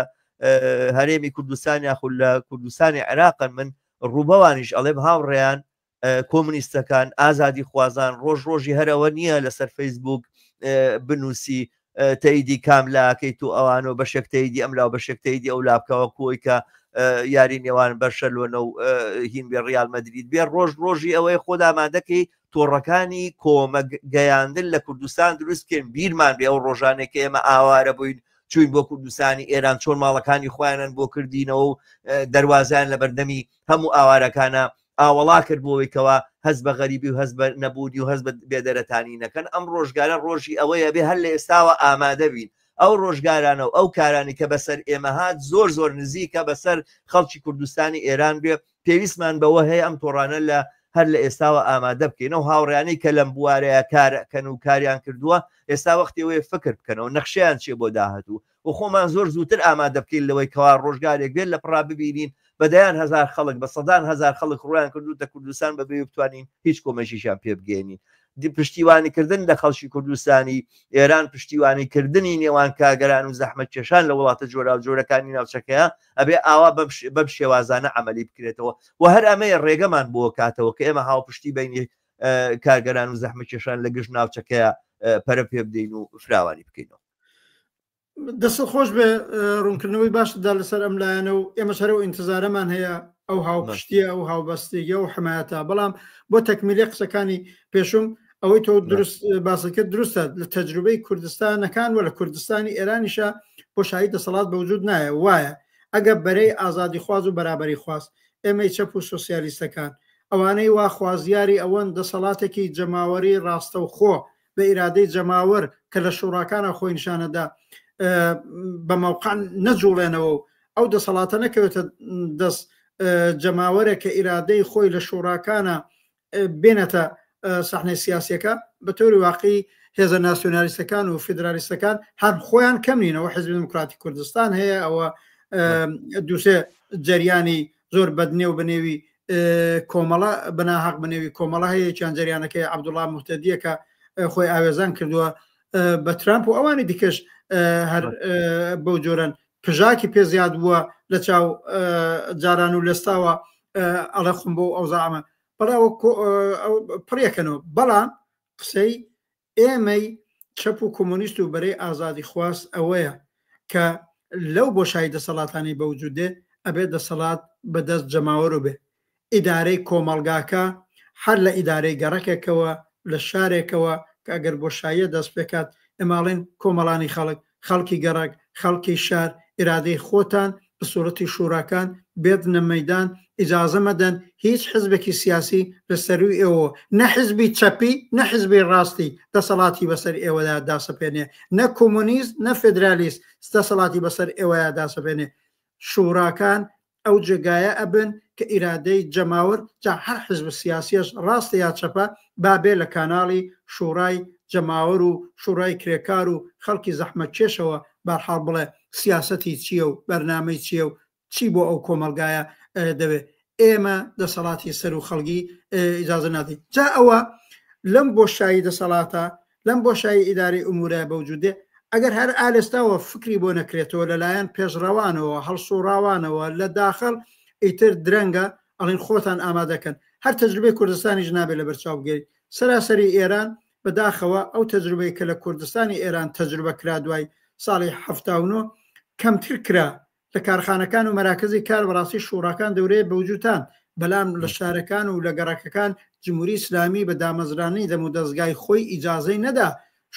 هەرێمی کوردستان یاخود لە کوردستانی عێراقن من ڕووبەوانیش ئەڵێم هاوڕێیان کۆمونیستەکان ئازادی خوازان ڕۆژی هەرەوە نییە لەسەر فەیسبوک بنووسی تەیدی کاملاکەیت و ئەوانەوە بەشێک تەیدی ئەملا و بەشێک تەیدی ئەو لاپکەوە کۆی کە یاری نێوان بەرشەلۆنە و هین بێ ڕیال مەدرید بێ ڕۆژی ئەوەی خۆدا ئامادەکەی تۆڕەکانی کۆمەگەیاندن لە کوردستان دروستکەین بیرمان بێ ئەو ڕۆژانێک ئێمە ئاوارە بووین چوین بۆ کوردستانی ئێران چۆن ماڵەکانی خۆیانن بۆ کردینەوە و دەواازیان لە بەردەمی هەموو ئاوارەکانە ئاوەڵا کرد بۆەوەیکەوە هەست بە غەریبی و هەست بە نەبوودی و هەست بە بێدەرەتانی نەکەن ئەم ڕۆژگارە ڕۆژی ئەوەیە بێ هەر لە ئێستاوە ئامادە بین ئەو ڕۆژگارانە و ئەو کارانی کە بەسەر ئێمە هات زۆر نزیکە بەسەر خەڵکی کوردستانی ئێران بێ پێویستمان بەوە هەیە ئەم تۆڕانە لە هەر لە ئێستاوە ئامادە بکەینەوە هاوڕیانەی کە لەم بوارەیە کارکەن و کاریان کردووە ئێستا وەختیەوەی فکر بکەنەوە نەخشیان چێ بۆ داهاتوو و خۆمان زۆر زووتر ئامادە بکەین لەوەی کەوا ڕۆژگارێک بێت لە پڕا ببینین بەدایان هزار خەڵک بە سەدان هزار خەڵک ڕویان کردوتە کوردستان بەبێ بتوانین هیچ کۆمەشیشان پێ بگەێنین پشتیوانیکردن لە خەڵکی کوردستانی ئێران پشتیوانیکردنی نێوان کاگەران و زەحمەت کێشان لە وڵاتە جۆرا و جۆرەکانی ناوچەکەیە ئەبێ ئاوا بەم شێوازانە عملی بکرێتەوە و هەر ئەمەیە ڕێگەمان بۆ کاتەوە کە ئێمە هاوپشتی بینی کارگەران و زەحمەت کێشان لە گشت ناوچەکەیە پەرە پێ بدەین و فراوانی بکەینەوە دەست خۆش بێ ڕوونکردنەوەی باشدا لەسەر ئەم لایەنە و ئێمە سەر و ئینتزارەمان هەیە ئەو هاوپشتیە ئەو هاوبەستیگە و حمایەتە بەڵام بۆ تەکمیلی قسەکانی پێشوم ئەوەی تۆ دروست باسەکە دروستە لە تەجروبەی کوردستانەکان و لە کوردستانی ئێرانیشە بۆ شایی دەسەڵات بەوجود نایە وایە ئەگە بەرەی ئازادی خواز و بەرابەری خواست ئێمەی چەپ و سۆسیالیستەکان ئەوانەی وا خوازیاری ئەوەن دەسەڵاتێکی جەماوەری ڕاستە و خۆ بە ئیرادەی جەماوەر کە لە شوڕاکانە خۆی نیشانەدا بە موقع نەجوڵێنەوە و ئەو دەسەڵاتە نەکەوێتە دەست جەماوەرە کە ئیرادەی خۆی لە شوڕاکانە بێنێتە سەحنەی سیاسیەکە بە تۆری واقعی هێزە ناسیۆنالیستەکان و فیدرالیستەکان هەر خۆیان کەم نینەوە حیزبی دموکراتی کوردستان هەیە ئەوە دووسێ جەریانی زۆر بەدنێ و بنێوی کۆمەڵە بەناحەق بنێوی کۆمەڵە هەیە چیان جەریانەکەی عەبدوڵڵا موحتەدیە کە خۆی ئاوێزان کردووە بە ترامپ و ئەوانی دیکەش هەر بەو جۆرەن پژاکی پێ زیاد بووە لە چاو جاران و لەستاوە ئەڵە خۆم بۆ ئەو زعمە بەڵاوە پڕیەکەنەوە بەڵام قسەی ئێمەی چەپ و کۆمۆنیست و بەرەی ئازادی خواست ئەوەیە کە لەو بۆشایی دەسەڵاتانی بەوجودێ ئەبێت دەسەڵات بەدەست جەماوەڕ بێ ئیدارەی کۆمەلگاکە هەر لە ئیدارەی گەڕەکێکەوە لە شارێکەوە کە ئەگەر بۆشاییە دەست پێکات ئەماڵێن کۆمەڵانی خەڵکی گەڕک خەڵکی شار ئیرادەی خۆتان بە سوورەتی شوراکان بێتنە مەیدان ئیجازە مەدەن هیچ حزبێکی سیاسی لەسەروی ئێوە نە حزبی چەپی نە حزبی ڕاستی دەسەڵاتی بەسەر ئێوەدا داسەپێنێ نە کۆمۆنیست نە فێدرالیست دەسەڵاتی بەسەر ئێوەیە داسەپێنێ شوراکان ئەو جێگایە ئەبن کە ئیرادەی جەماوەر جا هەر حزب سیاسیش ڕاستە یا چەپە بابێ لە کاناڵی شوڕای جەماوەر و شوڕای کرێکار و خەڵکی زەحمەت کێشەوە بەرحاڵ بڵێ سیاسەتی چییە و بەرنامەی چییە و چی بۆ ئەو کۆمەلگایە دەوێت ئێمە دەسەڵاتی سەر و خەڵکی ئیجازە نادەین جا ئەوە لەم بۆشایی دەسەڵاتە لەم بۆشایی ئیداری ئومورە بەوجودێ ئەگەر هەر ئالێستاوە فکری بۆ نەکرێتەوە لەلایەن پێشڕەوانەوە هەڵسوڕاوانەوە لە داخل ئیتر درەنگە ئەڵین خۆتان ئامادەکەن هەر تەجربەی کوردستانی ژنابێت لە بەرچاو بگەیت سەراسەری ئێران بەداخەوە ئەو تەجربەی کە لە کوردستانی ئێران تەجربە کرا دوای ساڵی 79 کەمتر کرا لە کارخانەکان و مەراکزی کار بەڕاستی شوڕاکان دەورەیە بەوجودان بەلام لە شارەکان و لە گەڕەکەکان جمهوری ئیسلامی بە دامەزرانی دەم و دەستگای خۆی ئیجازەی نەدا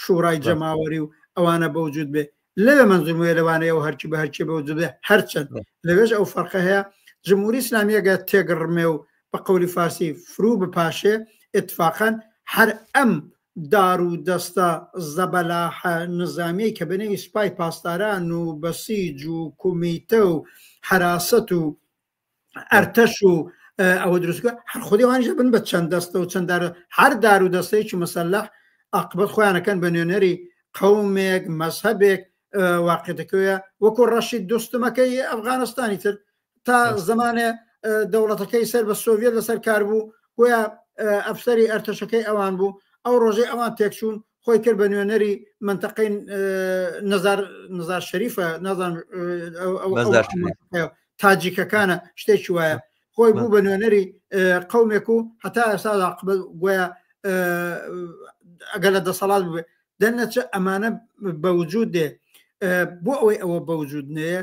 شوڕای جەماوەری و ئەوانە بەوجود بێ لەوێ منزومێ لەوانەیە و هەرچی بە هەرچی بەوجود بێ هەرچەند لەوێژ ئەو فەرقە هەیە جمهوری ئیسلامی ئەگە تێگەڕمێ و بە قەولی فارسی فرو بپاشێ اتفاقاً هەر ئەم دار و دەستە زەبەلاحە نظامی کە بنەوی سوپای پاسداران و بەسیج و کومیتە و حراست و ئەرتەش و ئەوە دروستکە هەر خودیوانیش بن بە چەند دەستە و چەند هەر دار و دەستەیەکی مەسەلەح عاقبەت خۆیانەکەن بە نوێنەری قەومێک مەزهەبێک واقعەتەکەوە وەکو ڕەشید دوستمەکەی ئەفغانستانی تر تا زمانێ دەوڵەتەکەی سەر بە سۆڤێت لەسەر کار بوو گویا ئەفسەری ئەرتەشەکەی ئەوان بوو ئەو ڕۆژەی ئەوان تێکچوون خۆی کرد بە نوێنەری منتەقەی نزار شەریفە نازان تاجیکەکانە شتێکی وایە خۆی بوو بە نوێنەری قەومێک و هەتا ئێستا عاقبەت گویا ئەگەر لە دەسەڵات بێ دەرنەچە ئەمانە بەوجود دێ بۆ ئەوەی ئەوە بەوجود نەیە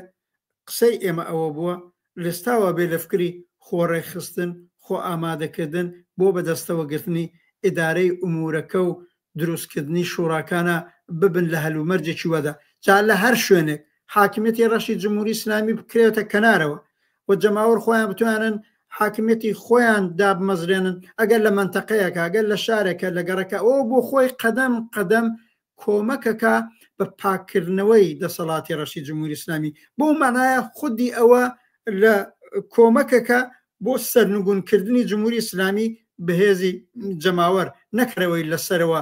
قسەی ئێمە ئەوە بووە لەستاوە بێ لە فکری خۆڕێ خستن خۆ ئامادەکردن بۆ بەدەستەوە گرتنی ئیدارەی ئومورەکە و دروستکردنی شوڕاکانە ببن لە هەلومەرجێکی وەدا جا لە هەر شوێنێک حاکمیەتی ڕەشی جمهوری ئیسلامی بکرێتە کەنارەوە و جەماوەر خۆیان بتوانن حاکمیەتی خۆیان دابمەزرێنن ئەگەر لە منتەقەیەکە ئەگەر لە شارێکە لە گەڕەکە ئەوە بۆ خۆی قەدەم قەدەم کۆمەکەکە بە پاکردنەوەی دەسەڵاتی ڕەشی جمهوری ئیسلامی بۆ مانایە خودی ئەوە لە کۆمەکەکە بۆ سەرنگونکردنی جمهوری ئیسلامی بەهێزی جەماوەر نەکرەوەی لەسەرەوە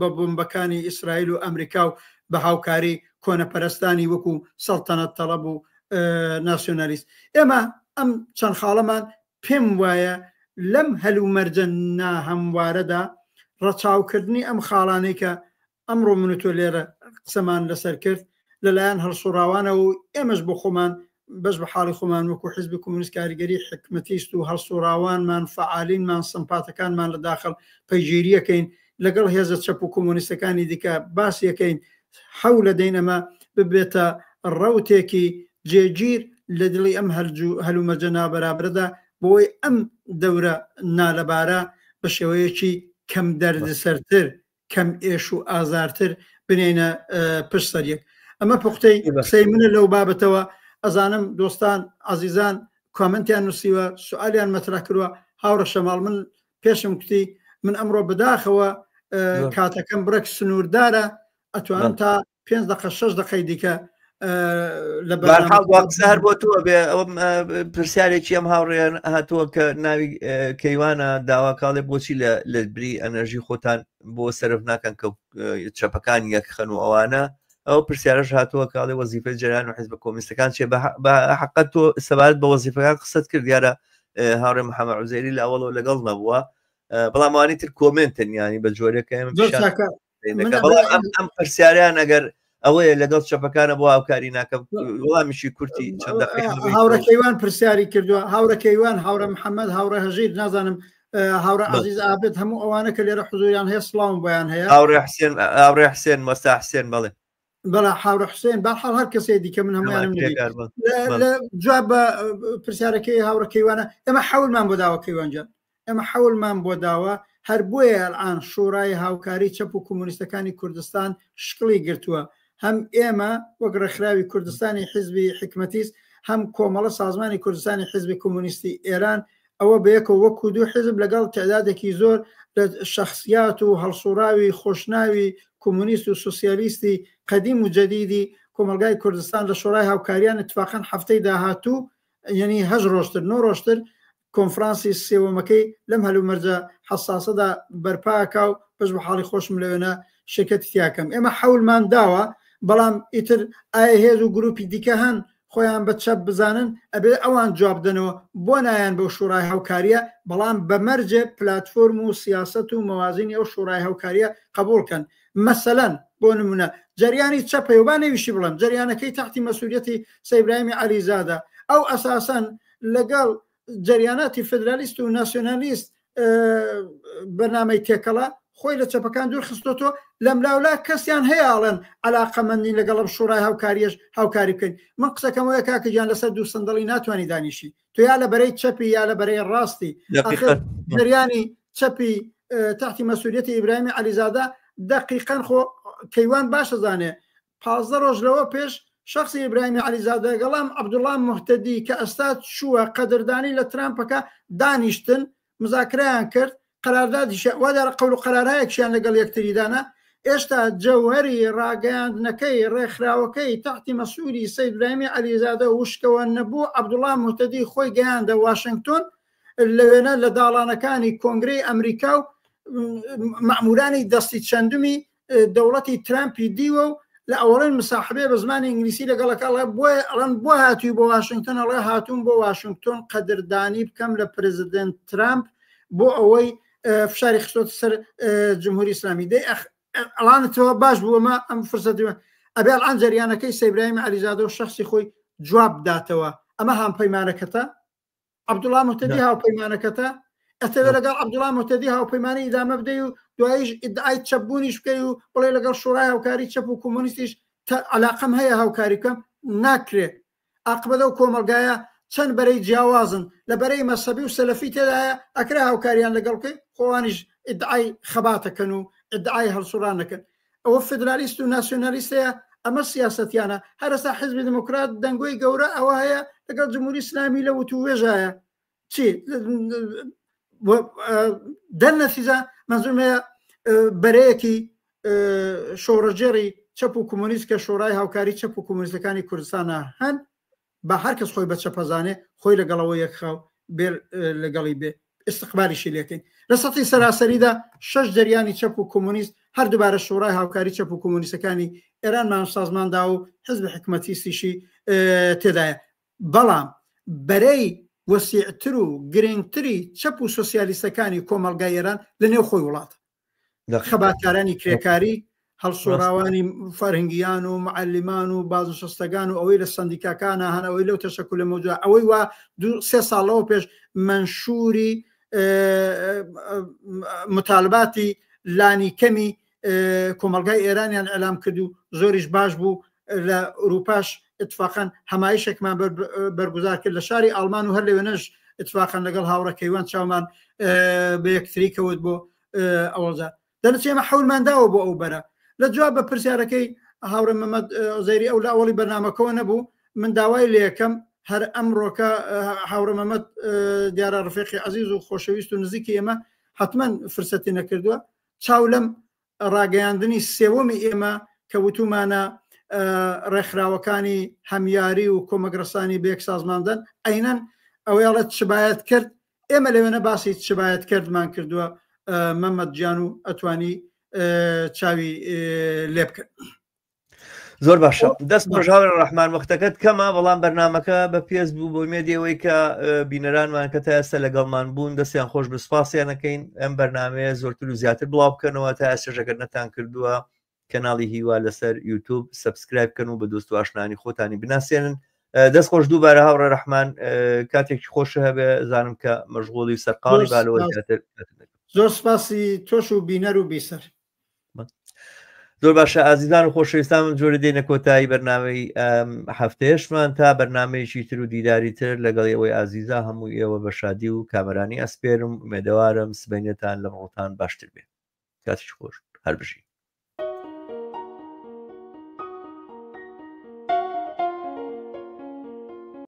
بە بۆمبەکانی ئیسرائیل و ئەمریکا و بە هاوکاری کۆنەپەرستانی وەکو سەڵتەنەت تەڵەب و ناسیۆنالیست ئێمە ئەم چەند خاڵەمان پێم وایە لەم هەلومەرجە ناهەموارەدا ڕەچاوکردنی ئەم خاڵانەی کە ئەمڕۆ من تۆ لێرە قسەمان لەسەر کرد لەلایەن هەڵسوڕاوانە و ئێمەش بۆ خۆمان بەش بە حاڵی خۆمان وەکو حیزبی کۆمونیست کاریگەری حکمەتیست و هەڵسوڕاوانمان فعالینمان سمپاتەکانمان لە داخل پەیگیریەکەین لەگەڵ هێزە چەپ و کۆمونیستەکانی دیکە باسیەکەین حەولە دەین ئەمە ببێتە ڕەوتێکی جێگیر لە دڵی ئەم هەلومەرجە نابەرابرەدا بۆی ئەم دەورە نالەبارە بە شێوەیەکی کەم دەردسەرتر کەم ئێش و ئازارتر بنێنە پشت سەریەک ئەمە پوختەی قسەی منە لەو بابەتەوە ئەزانم دۆستان عزیزان کامنتیان نووسیوە سوالیان مەترا کردووە هاوڕە شەماڵ من پێشم کوتی من ئەمڕۆ بەداخەوە کاتەکەم بڕێک سنووردارە ئەتوانم تا 5 دقە 6 دقەی دیکە لە قسەر بۆ تۆ بێ ئەوم پرسیارێکی ئەم هاوڕێیان هاتووە کە ناوی کەیوانە داواکاڵێ بۆچی لە بری ئەنەرژی خۆتان بۆ سەرف ناکەن کە چەپەکان یەک خەن و ئەوانە ئەو پرسیارەش هاتووە کاڵێ وەزیفەی جەران و حیزب کۆمونیستەکان چێ بە حەقەت تۆ سەبارەت بە وەزیفەکان قسەت کرد دیارە هاوڕێ محەممەد عوزێری لە ئەوڵەوە لەگەڵ نەبووە بەڵام ئەوانی تر کۆمنتن ینی بە جۆرەکە ئەم پرسیاریان ئەگەر ئەوەیە لەگەڵ چەپەکانە بۆ هاوکاری ناکەم وەڵامیشی کورتی چەند هاوڕەکەیوان پرسیاری کردووە هاوڕەکەیوان هاوڕە محەممەد هاوڕە هەژیر نازانم هاورە عزیز ئابێت هەموو ئەوانە کە لێرە حضوریان هەیە سڵاوم بۆیان هەیە ئاوڕێ حسێن مەستا حسێن بەڵێ بەڵا حاورە حسێن باحاڵ هەر کەسێ دیکە من هەمویانم لە جواب بە پرسیارەکەی هاوڕە کەیوانە ئێمە حەولمان بۆ داوە کەیوانجان ئێمە حەولمان بۆ داوە هەر بۆیە ئەلان شوڕای هاوکاری چەپ و کۆمونیستەکانی کوردستان شکڵی گرتووە هەم ئێمە وەک ڕێکخراوی کوردستانی حیزبی حکمەتیست هەم کۆمەڵە سازمانی کوردستانی حیزبی کۆمونیستی ئێران ئەوە بەیەکەوە وەکو دوو حیزب لەگەڵ تعدادێکی زۆر لە شەخصیات و هەڵسوراوی خۆشناوی کۆمونیست و سوسیالیستی قەدیم و جەدیدی کۆمەلگای کوردستان لە شۆڕای هاوکاریان اتفاقاً هەفتەی داهاتوو یعنی 8 ڕۆژتر 9 ڕۆژتر کۆنفرانسی سێوەمەکەی لەم هەلومەرجە حساسەدا بەرپاکە و پێش بە حاڵی خۆشم لەوێنە شرکەتی تیاکەم ئێمە حەولمان داوە بەڵام ئیتر ئایا هێز و گروپی دیکە هەن خۆیان بە چەپ بزانن ئەبێ ئەوان جواب دەنەوە بۆ نایەن بەو شوڕای هاوکاریە بەڵام بەمەرجێ پلاتفۆرم و سیاست و مەوازینی ئەو شوڕای هاوکاریە قبولکەن مەسەلەن بۆ نمونە جریانی چەپەیوبان نەویشی بڵم جریانەکەی تحتی مەسئولیەتی سەیبراهیمی عەلیزادە ئەو ئەساسەن لەگەڵ جریاناتی فدرالیست و ناسیۆنالیست بەرنامەی تێکەڵا خۆی لە چەپەکان دوور خستۆتۆ لەم لاولا کەسیان هەیەڵێن علاقەمەندی لەگەڵ شوڕای هاوکاریش هاوکاری بکەین من قسەکەم وەیە کاکەگیان لەسەر دوو سندڵی ناتوانانی دانیشی تو یا لە بەرەی چەپی یا لە بەرەی ڕاستی جریانی چەپی تحتی مەسئولیەتی ئیبراهیمی عەلیزادە دقیقاً خۆ کەیوان باشە زانێ 15 ڕۆژ لەوە پێش شخصی ئیبراهیمی عەلیزادە گەڵام عەبدوڵڵا موحتەدی کە ئەستا چووە قەدردانی لە ترامپەکە دانیشتن مزاکرەیان کرد قەراردادیش وادار قەول و قەرارایەکیان لەگەڵ یەکتریدانە ئێستا جەوهەری ڕاگەیاندنەکەی ڕێکخراوەکەی تحتی مەسئولی سەید ئیبراهیمی عەلیزادە وشکەوە نەبوو عەبدوڵڵا موحتەدی خۆی گەیاندە واشنگتۆن لەوێنە لە داڵانەکانی کۆنگرەی ئەمریکا و مەئمورانی دەستی چەندمی دەوڵەتی ترامپی دیوە و لە ئەوڵێن مساحبێ بە زمانی ئینگلیسی لەگەڵەکەڵە ئەڵەن بۆ هاتووی بۆ واشنگتۆن ئەڵێ هاتوون بۆ واشنگتۆن قەدردانی بکەم لە پرزیدنت ترامپ بۆ ئەوەی فشاری خستۆتە سەر جمهوری ئیسلامی دەی ئەڵانەتەوە باش بووەمە ئەم فرسەتی ئەبێ ئەڵان جەریانەکەی سەید ئیبراهیمی عەلیزادە و شخصی خۆی جواب بداتەوە ئەمە هاوپەیمانەکەتە عەبدوڵڵا موحتەدی هاوپەیمانەکەتە ئەتەوێ لەگەڵ عەبدوڵڵا موحتەدی هاوپەیمانی ئیدامە بدەی و دواییش ئیدعای چەپبوونیش بکەی و بڵێ لەگەڵ شوڕای هاوکاری چەپ و کۆمونیستیش عەلاقەم هەیە هاوکاری بکەم ناکرێت عاقبەتە و کۆمەلگایە چەند بەرەی جیاوازن لە بەرەی مەسەبی و سەلەفی تێدایە ئەکرا هاوکاریان لەگەڵ بکەی خۆوانیش ئیدعای خەباتەکەن و ئیدعای هەڵسوڕان دەکەن ئەوە فدرالیست و ناسیۆنالیستەیە ئەمە سیاسەتیانە هەرستا حیزبی دموکرات دەنگۆی گەورە ئەوە هەیە لەگەڵ جمهوری ئیسلامی لە وتووێژایە چی دەرنەتیجە منزومەیە بەرەیەکی شۆڕەجێڕی چەپ و کۆمونیست کە شۆڕای هاوکاری چەپ و کۆمونیستەکانی کوردستانە هەن بە هەر کەس خۆی بە چەپەزانێ خۆی لەگەڵەوە یەکخاو بێر لەگەڵی بێ استقبالیشی لێکەین لە سەتی سەراسەریدا 6 جریانی چەپ و کۆمونیست هەردووبارە شۆڕای هاوکاری چەپ و کۆمونیستەکانی ئێرانمان سازماندا و حزب حکومەتیستیشی تێدایە بەڵام بەرەی وەسیعتر و گرنگتری چەپ و سۆسیالیستەکانی کۆمەلگای ئێران لە نێو خۆی وڵاتە خەباتکارانی کرێکاری هەڵسۆراوانی فەرهنگیان و معلمان و بازنشستەکان و ئەوەی لە سندیکاکانە هەن ئەوەی لەو تەشەکل لە مەوجود ئەوەی وا 2-3 ساڵەوە پێش منشوری مطالباتی لانی کەمی کۆمەلگای ئێرانیان ئەلام کرد و زۆریش باش بوو لە ئوروپاش اتفاقاً هەمایشێکمان بەرگوزار کرد لە شاری ئەڵمان و هەر لەوێنەش اتفاقاً لەگەڵ هاوڕەکەیوان چاومان بە یەکتری کەوت بۆ ئەوەزار دەنچێمە حەولمانداوە بۆ ئەو بەرە لە جواب بە پرسیارەکەی هاوڕێ مەمەد زەیری ئەو لە ئەوڵی بەرنامەکەەوە نەبوو من داوای لە یەکەم هەر ئەمڕۆکە هاوڕێ مەمەد دیارە ڕفێقی عەزیز و خۆشەویست و نزیکی ئێمە حتمما فرسەتی نەکردووە چاو لەم ڕاگەیاندنی سێوەمی ئێمە کە وتومانە ڕێکخراوەکانی هەمیاری و کۆمەگرەسانی بەیەک سازماندن ئەینەن ئەوەیڵەت چبایەت کرد ئێمە لەوێنە باسی چبایەت کردمان کردووە مەمەد گیان و ئەتوانی چاوی لێ بکەن زۆر باشە دەست بەژاوی ڕەحمان وەختەکەت کەمە بەڵام بەرنامەکە بە پێز بوو بۆ مێدیەوەی کە بینەرانمان کە تا ئێستا لەگەڵمان بوون دەستیان خۆش بە سوپاسیانەکەین ئەم بەرنامەیە زۆرتر و زیاتر بڵاو بکەنەوە تا ئێستاژەگەر نەتان کردووە کەناڵی هیوا لەسەر یوتیوب سبسکرایب بکەن و بە دۆست و ئاشنانی خۆتانی بناسیێنن دەست خۆش دووبارە هاوڕێ ڕەحمان کاتێکی خۆشە هەبێ زانم کە مەشغوڵی سەرقاڵی بالەوە زۆر سپاسی تۆش و بینەر و بیسەر. زۆر باشە ئازیزان و خۆشەویستان جۆرە دێنە کۆتایی بەرنامەی هەفتەیەشمان تا بەرنمەیەکی تر و دیداری تر لەگەڵ ئێوەی ئازیزا هەموو ئێوە بە شادی و کامەرانی ئەسپێرم مێدەوارم سبەینەتان لە ڕۆتان باشتر بێ کاتیش خۆش هەر بژی.